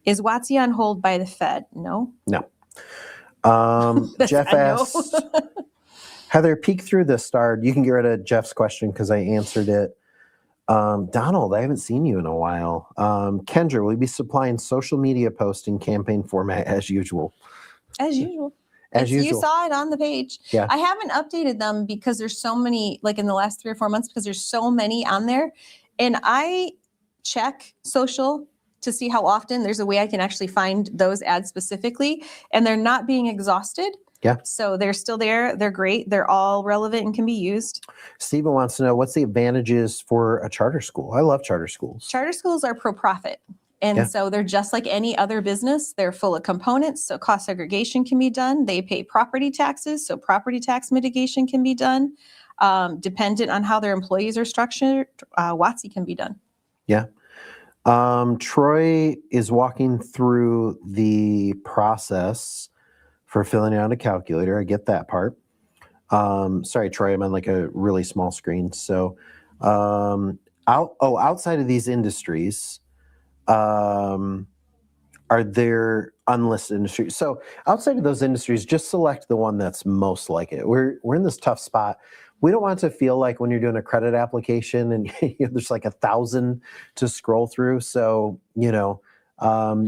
Is WOTC on hold by the Fed? No. No. Jeff asked, Heather, peek through the star. You can get rid of Jeff's question because I answered it. Donald, I haven't seen you in a while. Kendra, will you be supplying social media posts in campaign format as usual? As usual. As usual. You saw it on the page. Yeah. I haven't updated them because there's so many, like in the last 3 or 4 months, because there's so many on there. And I check social to see how often. There's a way I can actually find those ads specifically, and they're not being exhausted. Yeah. So they're still there. They're great. They're all relevant and can be used. Stephen wants to know, what's the advantages for a charter school? I love charter schools. Charter schools are pro-profit. And so they're just like any other business. They're full of components. So cost segregation can be done. They pay property taxes. So property tax mitigation can be done. Dependent on how their employees are structured, WOTC can be done. Yeah. Troy is walking through the process for filling out a calculator. I get that part. Sorry, Troy, I'm on like a really small screen. So outside of these industries, are there unlisted industries? So outside of those industries, just select the one that's most like it. We're in this tough spot. We don't want it to feel like when you're doing a credit application and there's like 1,000 to scroll through. So,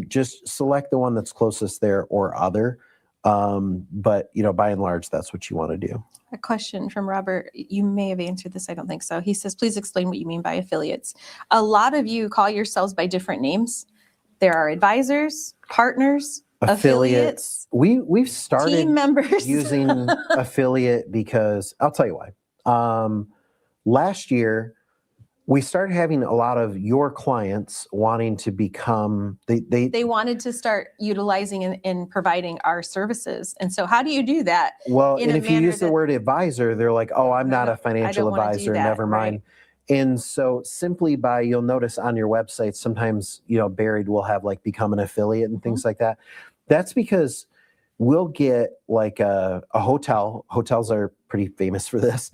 just select the one that's closest there or other. But by and large, that's what you want to do. A question from Robert. You may have answered this. I don't think so. He says, please explain what you mean by affiliates. A lot of you call yourselves by different names. There are advisors, partners, affiliates. We've started team members using affiliate because I'll tell you why. Last year, we started having a lot of your clients wanting to become, they wanted to start utilizing and providing our services. And so how do you do that? Well, and if you use the word advisor, they're like, oh, I'm not a financial advisor, never mind. Right. And so simply by, you'll notice on your website, sometimes, buried will have like become an affiliate and things like that. That's because we'll get like a hotel. Hotels are pretty famous for this.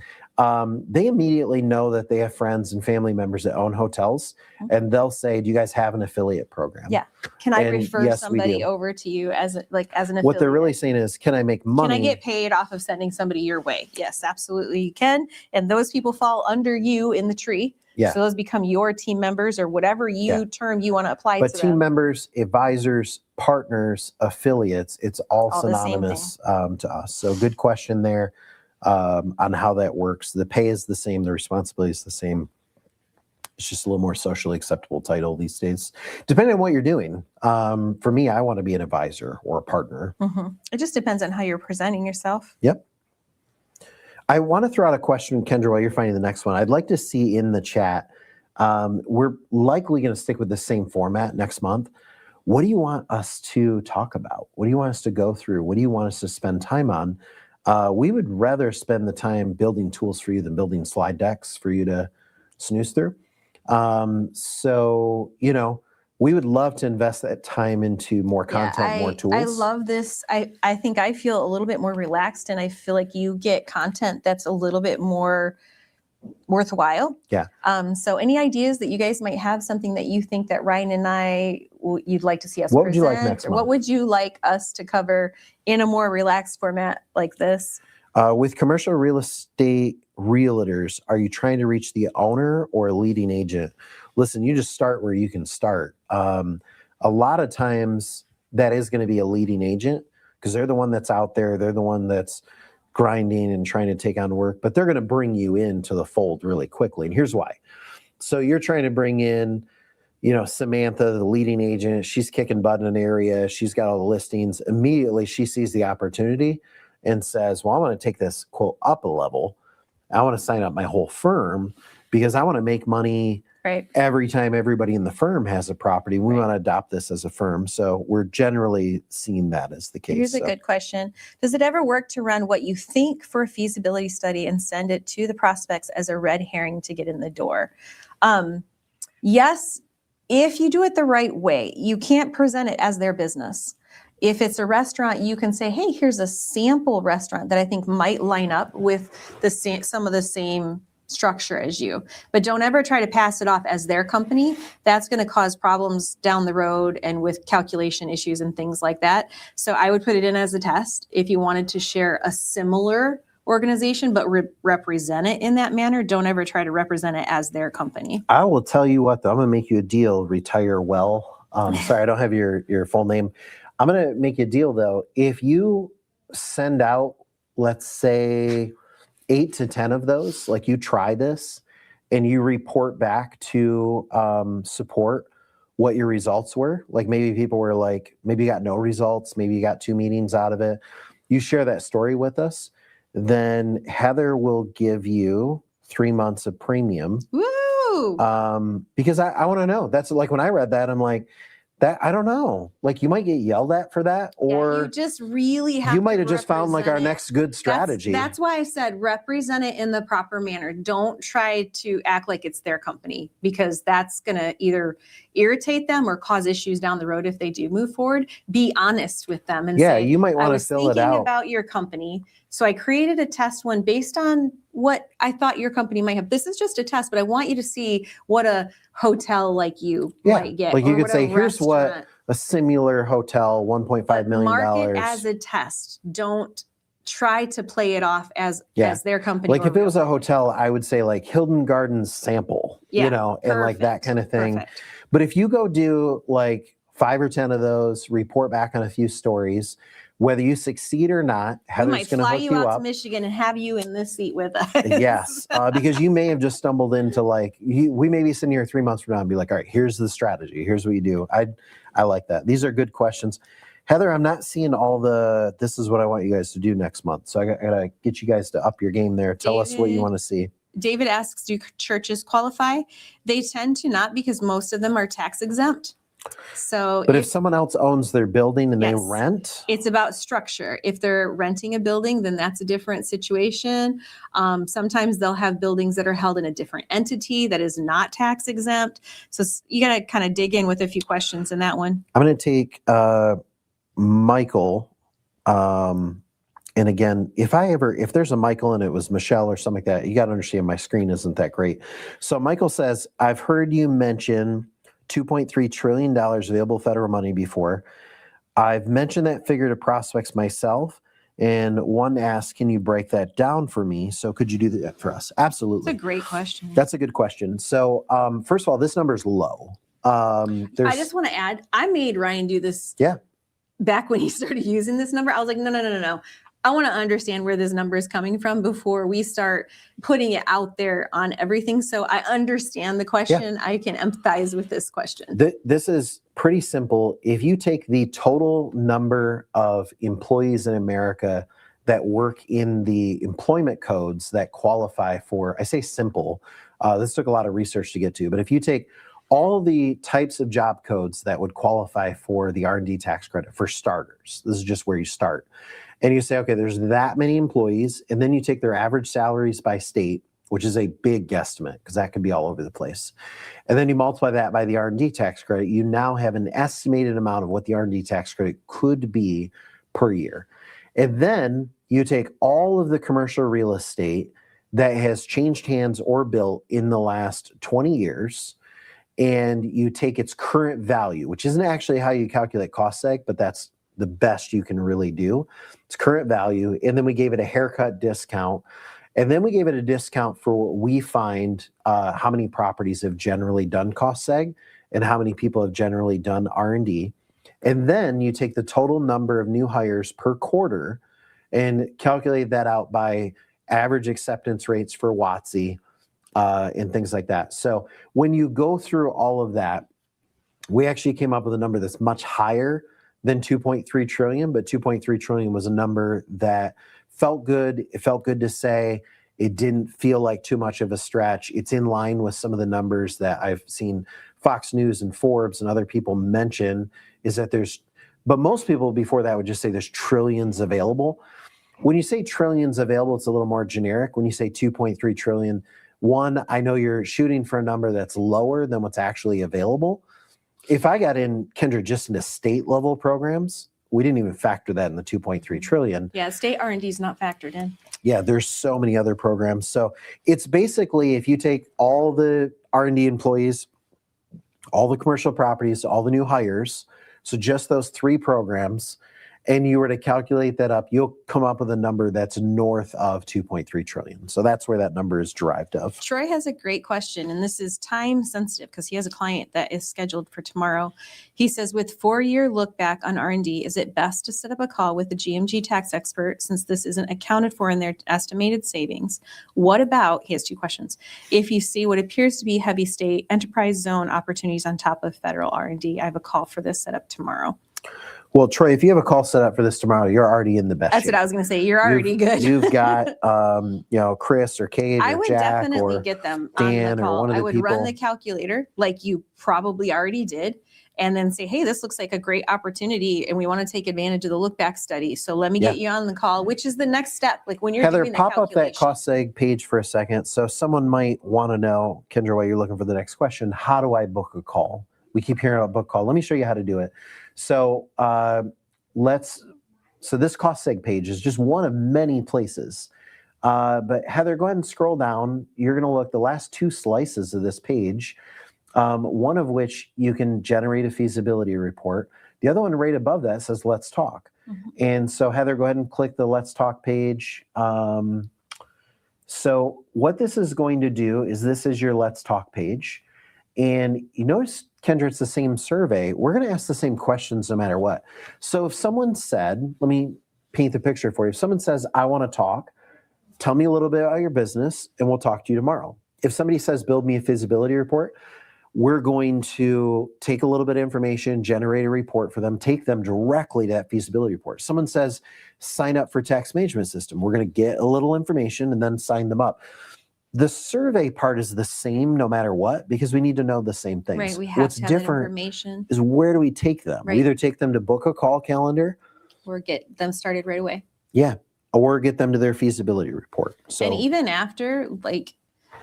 They immediately know that they have friends and family members that own hotels, and they'll say, do you guys have an affiliate program? Yeah. Can I refer somebody over to you as an affiliate? What they're really saying is, can I make money? Can I get paid off of sending somebody your way? Yes, absolutely you can. And those people fall under you in the tree. Yeah. So those become your team members or whatever term you want to apply to them. But team members, advisors, partners, affiliates, it's all synonymous to us. So good question there. on how that works. The pay is the same. The responsibility is the same. It's just a little more socially acceptable title these days, depending on what you're doing. For me, I want to be an advisor or a partner. It just depends on how you're presenting yourself. Yep. I want to throw out a question, Kendra, while you're finding the next one. I'd like to see in the chat, we're likely going to stick with the same format next month. What do you want us to talk about? What do you want us to go through? What do you want us to spend time on? We would rather spend the time building tools for you than building slide decks for you to snooze through. So, we would love to invest that time into more content, more tools. I love this. I think I feel a little bit more relaxed, and I feel like you get content that's a little bit more worthwhile. Yeah. So any ideas that you guys might have, something that you think that Ryan and you'd like to see us What present? would you like next month? What would you like us to cover in a more relaxed format like this? With commercial real estate realtors, are you trying to reach the owner or a leading agent? Listen, you just start where you can start. A lot of times that is going to be a leading agent because they're the one that's out there. They're the one that's grinding and trying to take on work, but they're going to bring you into the fold really quickly. And here's why. So you're trying to bring in, Samantha, the leading agent. She's kicking butt in an area. She's got all the listings. Immediately she sees the opportunity and says, well, I want to take this quote up a level. I want to sign up my whole firm because I want to make money every time everybody in the firm has a property. We want to adopt this as a firm. So we're generally seeing that as the case. Here's a good question. Does it ever work to run what you think for a feasibility study and send it to the prospects as a red herring to get in the door? Yes, if you do it the right way. You can't present it as their business. If it's a restaurant, you can say, hey, here's a sample restaurant that I think might line up with some of the same structure as you. But don't ever try to pass it off as their company. That's going to cause problems down the road and with calculation issues and things like that. So I would put it in as a test. If you wanted to share a similar organization, but represent it in that manner, don't ever try to represent it as their company. I will tell you what, though, I'm going to make you a deal, retire well. Sorry, I don't have your full name. I'm going to make you a deal, though. If you send out, let's say, 8 to 10 of those, like you try this and you report back to support what your results were, like maybe people were like, maybe you got no results, maybe you got 2 meetings out of it. You share that story with us, then Heather will give you 3 months of premium. Woo! Because I want to know. That's like when I read that, I'm like, that I don't know. Like you might get yelled at for that, or you just really have. You might have just found like our next good strategy. That's why I said represent it in the proper manner. Don't try to act like it's their company, because that's going to either irritate them or cause issues down the road if they do move forward. Be honest with them and say, you might want to fill it out. I was thinking about your company, so I created a test one based on what I thought your company might have. This is just a test, but I want you to see what a hotel like you might get. Like you could say, here's what a similar hotel, $1.5 million. Mark it as a test. Don't try to play it off as their company. Like if it was a hotel, I would say like Hilton Gardens sample, and like that kind of thing. Perfect. But if you go do like 5 or 10 of those, report back on a few stories, whether you succeed or not, Heather's going to hook you up. Fly you out to Michigan and have you in this seat with us. Yes, because you may have just stumbled into like, we may be sitting here 3 months from now and be like, all right, here's the strategy. Here's what you do. I like that. These are good questions. Heather, I'm not seeing all this is what I want you guys to do next month. So I got to get you guys to up your game there. Tell us what you want to see. David asks, do churches qualify? They tend to not, because most of them are tax exempt. So, but if someone else owns their building and they rent, it's about structure. If they're renting a building, then that's a different situation. Sometimes they'll have buildings that are held in a different entity that is not tax exempt. So you got to kind of dig in with a few questions in that one. I'm going to take Michael. And again, if there's a Michael and it was Michelle or something like that, you got to understand my screen isn't that great. So Michael says, I've heard you mention $2.3 trillion available federal money before. I've mentioned that figure to prospects myself, and one asked, can you break that down for me? So could you do that for us? Absolutely. That's a great question. That's a good question. So first of all, this number is low. I just want to add, I made Ryan do this back when he started using this number. I was like, no. I want to understand where this number is coming from before we start putting it out there on everything. So I understand the question. I can empathize with this question. This is pretty simple. If you take the total number of employees in America that work in the employment codes that qualify for, I say simple, this took a lot of research to get to, but if you take all the types of job codes that would qualify for the R&D tax credit for starters, this is just where you start. And you say, okay, there's that many employees, and then you take their average salaries by state, which is a big guesstimate because that could be all over the place. And then you multiply that by the R&D tax credit, you now have an estimated amount of what the R&D tax credit could be per year. And then you take all of the commercial real estate that has changed hands or built in the last 20 years, and you take its current value, which isn't actually how you calculate cost seg, but that's the best you can really do. It's current value. And then we gave it a haircut discount. And then we gave it a discount for what we find how many properties have generally done cost seg and how many people have generally done R&D. And then you take the total number of new hires per quarter and calculate that out by average acceptance rates for WOTC and things like that. So when you go through all of that, we actually came up with a number that's much higher than 2.3 trillion, but 2.3 trillion was a number that felt good. It felt good to say. It didn't feel like too much of a stretch. It's in line with some of the numbers that I've seen Fox News and Forbes and other people mention, is that but most people before that would just say there's trillions available. When you say trillions available, it's a little more generic. When you say 2.3 trillion, one, I know you're shooting for a number that's lower than what's actually available. If I got in, Kendra, just into state level programs, we didn't even factor that in the 2.3 trillion. Yeah, state R&D is not factored in. Yeah, there's so many other programs. So it's basically, if you take all the R&D employees, all the commercial properties, all the new hires, so just those three programs, and you were to calculate that up, you'll come up with a number that's north of 2.3 trillion. So that's where that number is derived of. Troy has a great question, and this is time sensitive because he has a client that is scheduled for tomorrow. He says, with 4-year look back on R&D, is it best to set up a call with the GMG tax expert since this isn't accounted for in their estimated savings? What about, he has 2 questions, if you see what appears to be heavy state enterprise zone opportunities on top of federal R&D? I have a call for this set up tomorrow. Well, Troy, if you have a call set up for this tomorrow, you're already in the best That's shape. what I was going to say. You're already good. You've got, Chris or Kate I or would Jack definitely or get them Dan on the or call. one of the I would people. run the calculator like you probably already did, and then say, hey, this looks like a great opportunity, and we want to take advantage of the look back study. So let me get you on the call, which is the next step. Like when you're Heather, doing the pop up that calculation. Cost Seg page for a second. So someone might want to know, Kendra, while you're looking for the next question, how do I book a call? We keep hearing about book call. Let me show you how to do it. So so this Cost Seg page is just one of many places. But Heather, go ahead and scroll down. You're going to look the last 2 slices of this page, one of which you can generate a feasibility report. The other one right above that says Let's Talk. Mm-hmm. And so Heather, go ahead and click the Let's Talk page. So what this is going to do is this is your Let's Talk page. And you notice, Kendra, it's the same survey. We're going to ask the same questions no matter what. So if someone said, let me paint the picture for you. If someone says, I want to talk, tell me a little bit about your business, and we'll talk to you tomorrow. If somebody says, build me a feasibility report, we're going to take a little bit of information, generate a report for them, take them directly to that feasibility report. Someone says, sign up for tax management system. We're going to get a little information and then sign them up. The survey part is the same no matter what, because we need to know the same things. Right, we have What's to have different that information. is where do we take them? Right. We either take them to book a call calendar. Or get them started right away. Yeah. Or get them to their feasibility report. So, and even after, like,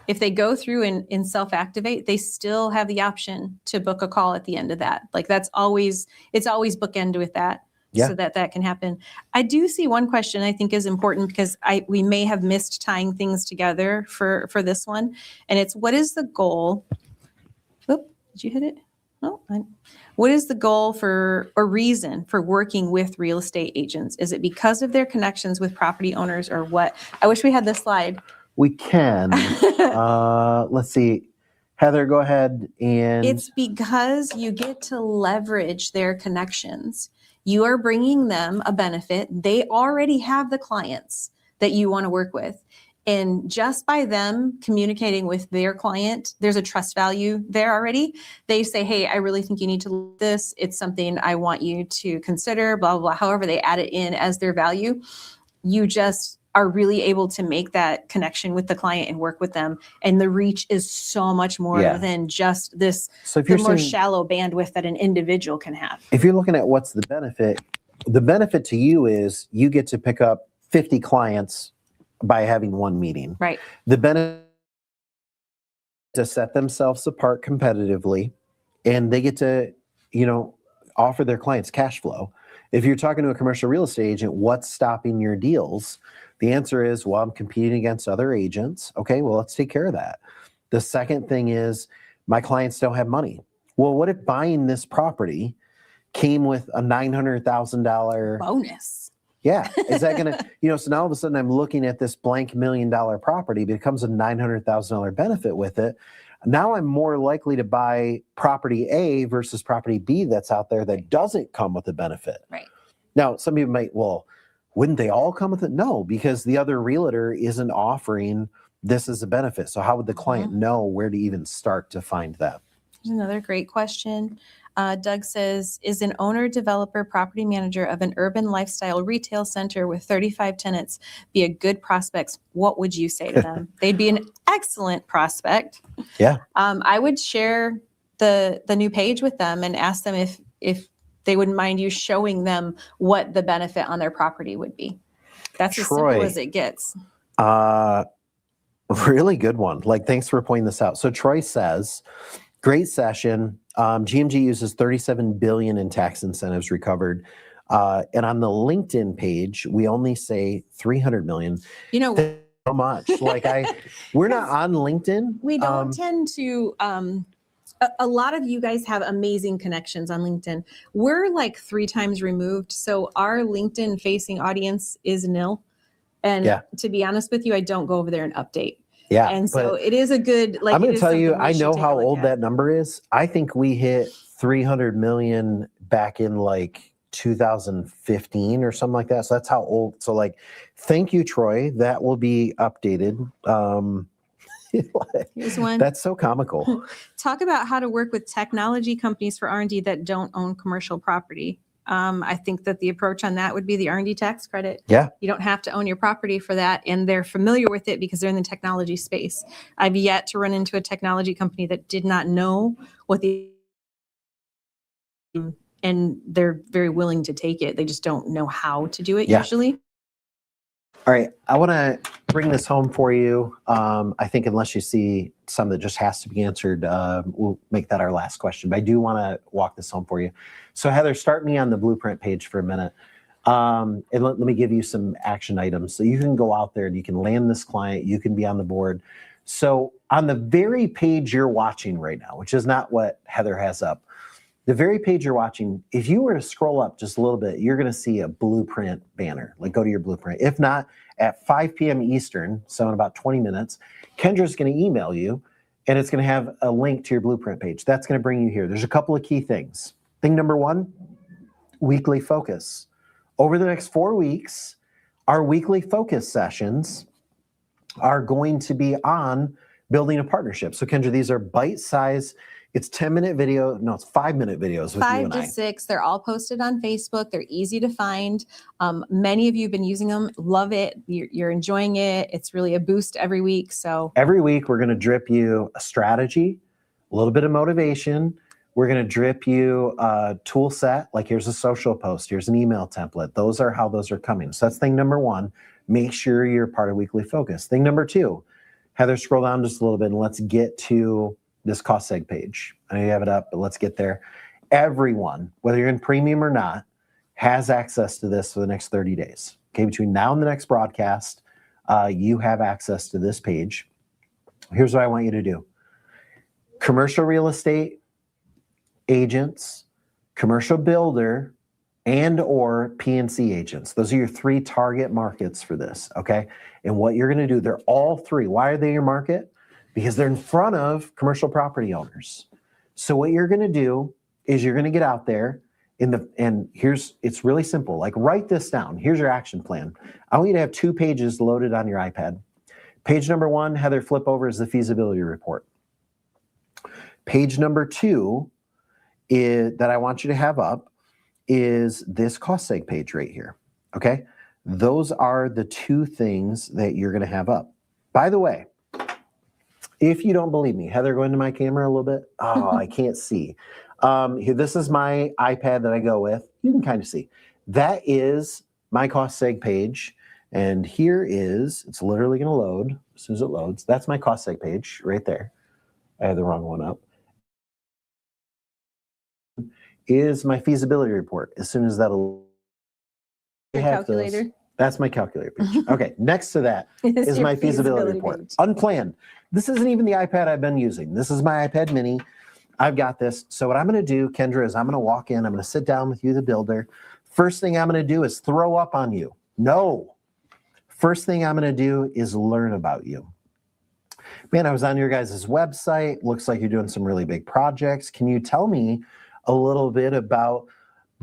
if they go through and self-activate, they still have the option to book a call at the end of that. Like it's always bookend with that. Yeah. So that can happen. I do see one question I think is important because we may have missed tying things together for this one. And it's, what is the goal? Oop, did you hit it? Oh, what is the goal for or reason for working with real estate agents? Is it because of their connections with property owners or what? I wish we had this slide. We can. Let's see. Heather, go ahead and. It's because you get to leverage their connections. You are bringing them a benefit. They already have the clients that you want to work with. And just by them communicating with their client, there's a trust value there already. They say, hey, I really think you need to look at this. It's something I want you to consider, blah, blah, blah. However they add it in as their value, you just are really able to make that connection with the client and work with them. And the reach is so much more than just this, so if you're more saying, shallow bandwidth that an individual can have. If you're looking at what's the benefit to you is you get to pick up 50 clients by having one meeting. Right. The benefit to set themselves apart competitively, and they get to, offer their clients cash flow. If you're talking to a commercial real estate agent, what's stopping your deals? The answer is, well, I'm competing against other agents. Okay, well, let's take care of that. The second thing is, my clients don't have money. Well, what if buying this property came with a $900,000 bonus? Yeah. Is that going to, so now all of a sudden I'm looking at this blank $1 million property, becomes a $900,000 benefit with it. Now I'm more likely to buy property A versus property B that's out there that doesn't come with a benefit. Right. Now, some people might, well, wouldn't they all come with it? No, because the other realtor isn't offering this as a benefit. So how would the client know where to even start to find that? Here's another great question. Doug says, is an owner, developer, property manager of an urban lifestyle retail center with 35 tenants be a good prospect? What would you say to them? They'd be an excellent prospect. Yeah. I would share the new page with them and ask them if they wouldn't mind you showing them what the benefit on their property would be. That's as simple as it gets. Really good one. Thanks for pointing this out. So Troy says, great session. GMG uses $37 billion in tax incentives recovered. And on the LinkedIn page, we only say $300 million. So much. We're not on LinkedIn. We don't tend to, a lot of you guys have amazing connections on LinkedIn. We're 3 times removed. So our LinkedIn facing audience is nil. And to be honest with you, I don't go over there and update. Yeah. And so it is a good, I'm going to tell you, I know how old that number is. I think we hit 300 million back in 2015 or something like that. So that's how old. So thank you, Troy. That will be updated. Here's one. That's so comical. Talk about how to work with technology companies for R&D that don't own commercial property. I think that the approach on that would be the R&D tax credit. Yeah. You don't have to own your property for that. And they're familiar with it because they're in the technology space. I've yet to run into a technology company that did not know what and they're very willing to take it. They just don't know how to do it usually. All right. I want to bring this home for you. I think unless you see some that just has to be answered, we'll make that our last question. But I do want to walk this home for you. So Heather, start me on the blueprint page for a minute. And let me give you some action items. So you can go out there and you can land this client. You can be on the board. So on the very page you're watching right now, which is not what Heather has up, the very page you're watching, if you were to scroll up just a little bit, you're going to see a blueprint banner. Go to your blueprint. If not, at 5 p.m. Eastern, so in about 20 minutes, Kendra's going to email you, and it's going to have a link to your blueprint page. That's going to bring you here. There's a couple of key things. Thing number 1, weekly focus. Over the next 4 weeks, our weekly focus sessions are going to be on building a partnership. So Kendra, these are bite-sized. It's 10-minute video. No, it's 5-minute videos with 5 you and to 6. They're all posted on Facebook. They're easy to find. Many of you have been using them. Love it. You're enjoying it. It's really a boost every week. So every week we're going to drip you a strategy, a little bit of motivation. We're going to drip you a tool set. Here's a social post. Here's an email template. Those are how those are coming. So that's thing number 1. Make sure you're part of weekly focus. Thing number 2, Heather, scroll down just a little bit and let's get to this Cost Seg page. I know you have it up, but let's get there. Everyone, whether you're in premium or not, has access to this for the next 30 days. Okay, between now and the next broadcast, you have access to this page. Here's what I want you to do. Commercial real estate agents, commercial builder, and or PNC agents. Those are your 3 target markets for this, okay? And what you're going to do, they're all 3. Why are they your market? Because they're in front of commercial property owners. So what you're going to do is you're going to get out there and it's really simple. Like write this down. Here's your action plan. I want you to have 2 pages loaded on your iPad. Page number 1, Heather, flip over, is the feasibility report. Page number 2 that I want you to have up is this cost seg page right here. Okay. Those are the 2 things that you're going to have up. By the way, if you don't believe me, Heather, go into my camera a little bit. Oh, I can't see. Here, this is my iPad that I go with. You can kind of see. That is my cost seg page. And here it's literally going to load as soon as it loads. That's my cost seg page right there. I had the wrong one up. Is my feasibility report. As soon as that'll Your calculator. That's my calculator page. Okay, next to that is my feasibility report. Page. Unplanned. This isn't even the iPad I've been using. This is my iPad mini. I've got this. So what I'm going to do, Kendra, is I'm going to walk in. I'm going to sit down with you, the builder. First thing I'm going to do is throw up on you. No. First thing I'm going to do is learn about you. Man, I was on your guys' website. Looks like you're doing some really big projects. Can you tell me a little bit about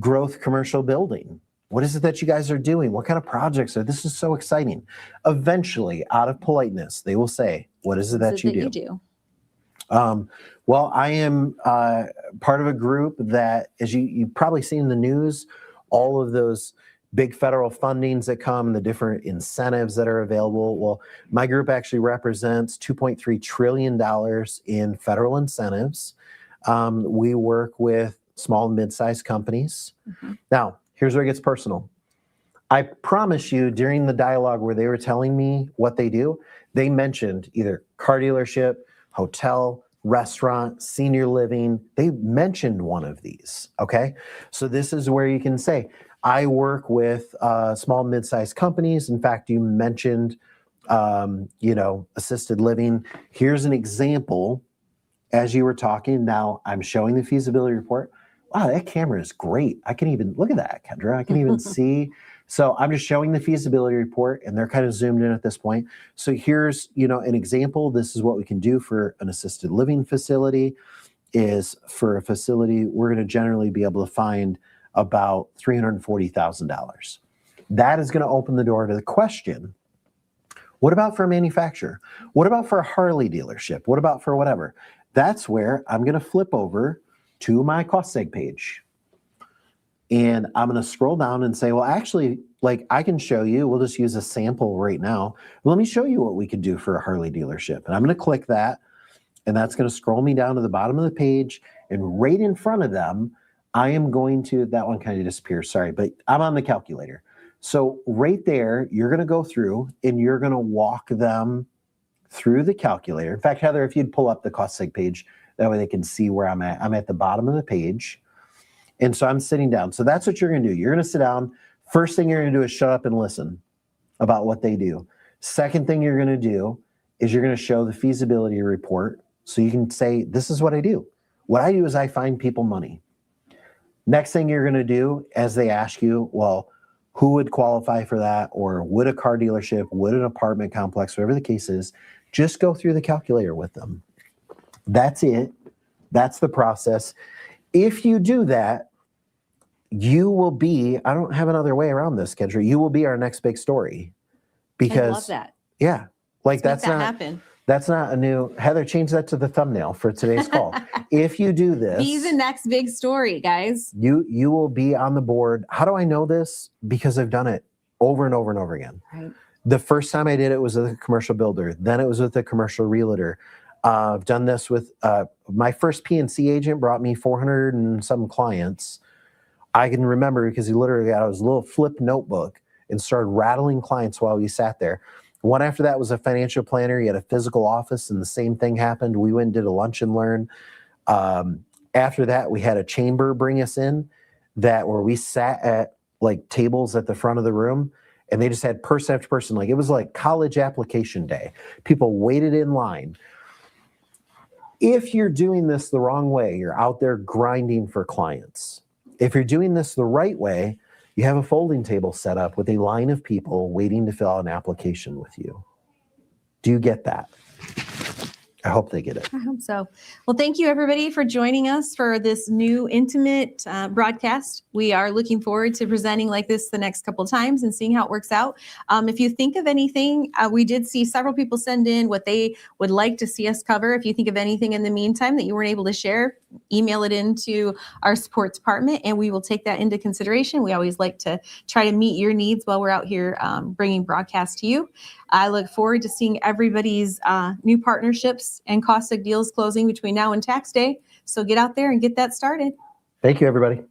growth commercial building? What is it that you guys are doing? What kind of projects are? This is so exciting. Eventually, out of politeness, they will say, what is it that you do? Well, I am part of a group that, as you've probably seen in the news, all of those big federal fundings that come, the different incentives that are available. Well, my group actually represents $2.3 trillion in federal incentives. We work with small and mid-sized companies. Mm-hmm. Now, here's where it gets personal. I promise you, during the dialogue where they were telling me what they do, they mentioned either car dealership, hotel, restaurant, senior living. They mentioned one of these, okay? So this is where you can say, I work with small and mid-sized companies. In fact, you mentioned, assisted living. Here's an example. As you were talking, now I'm showing the feasibility report. Wow, that camera is great. I can even, look at that, Kendra. I can even see. So I'm just showing the feasibility report, and they're kind of zoomed in at this point. So here's, an example. This is what we can do for an assisted living facility. Is for a facility, we're going to generally be able to find about $340,000. That is going to open the door to the question, what about for a manufacturer? What about for a Harley dealership? What about for whatever? That's where I'm going to flip over to my cost seg page. And I'm going to scroll down and say, well, actually, I can show you, we'll just use a sample right now. Let me show you what we could do for a Harley dealership. And I'm going to click that, and that's going to scroll me down to the bottom of the page. And right in front of them, I am going to, that one kind of disappears, sorry, but I'm on the calculator. So right there, you're going to go through and you're going to walk them through the calculator. In fact, Heather, if you'd pull up the cost seg page, that way they can see where I'm at. I'm at the bottom of the page. And so I'm sitting down. So that's what you're going to do. You're going to sit down. First thing you're going to do is shut up and listen about what they do. Second thing you're going to do is you're going to show the feasibility report. So you can say, this is what I do. What I do is I find people money. Next thing you're going to do, as they ask you, well, who would qualify for that? Or would a car dealership, would an apartment complex, whatever the case is, just go through the calculator with them. That's it. That's the process. If you do that, you will be, I don't have another way around this, Kendra, you will be our next big story. Because I love that. Yeah. Let's make that happen. That's not a new, Heather, change that to the thumbnail for today's call. If you do this. Be the next big story, guys. You will be on the board. How do I know this? Because I've done it over and over and over again. Right. The first time I did it was with a commercial builder. Then it was with a commercial realtor. I've done this with, my first PNC agent brought me 400 and some clients. I can remember because he literally got his little flip notebook and started rattling clients while we sat there. One after that was a financial planner. He had a physical office, and the same thing happened. We went and did a lunch and learn. After that, we had a chamber bring us in where we sat at tables at the front of the room, and they just had person after person. It was like college application day. People waited in line. If you're doing this the wrong way, you're out there grinding for clients. If you're doing this the right way, you have a folding table set up with a line of people waiting to fill out an application with you. Do you get that? I hope they get it. I hope so. Well, thank you everybody for joining us for this new intimate broadcast. We are looking forward to presenting like this the next couple of times and seeing how it works out. If you think of anything, we did see several people send in what they would like to see us cover. If you think of anything in the meantime that you weren't able to share, email it into our support department and we will take that into consideration. We always like to try to meet your needs while we're out here bringing broadcast to you. I look forward to seeing everybody's new partnerships and Cost Seg deals closing between now and tax day. So get out there and get that started. Thank you, everybody.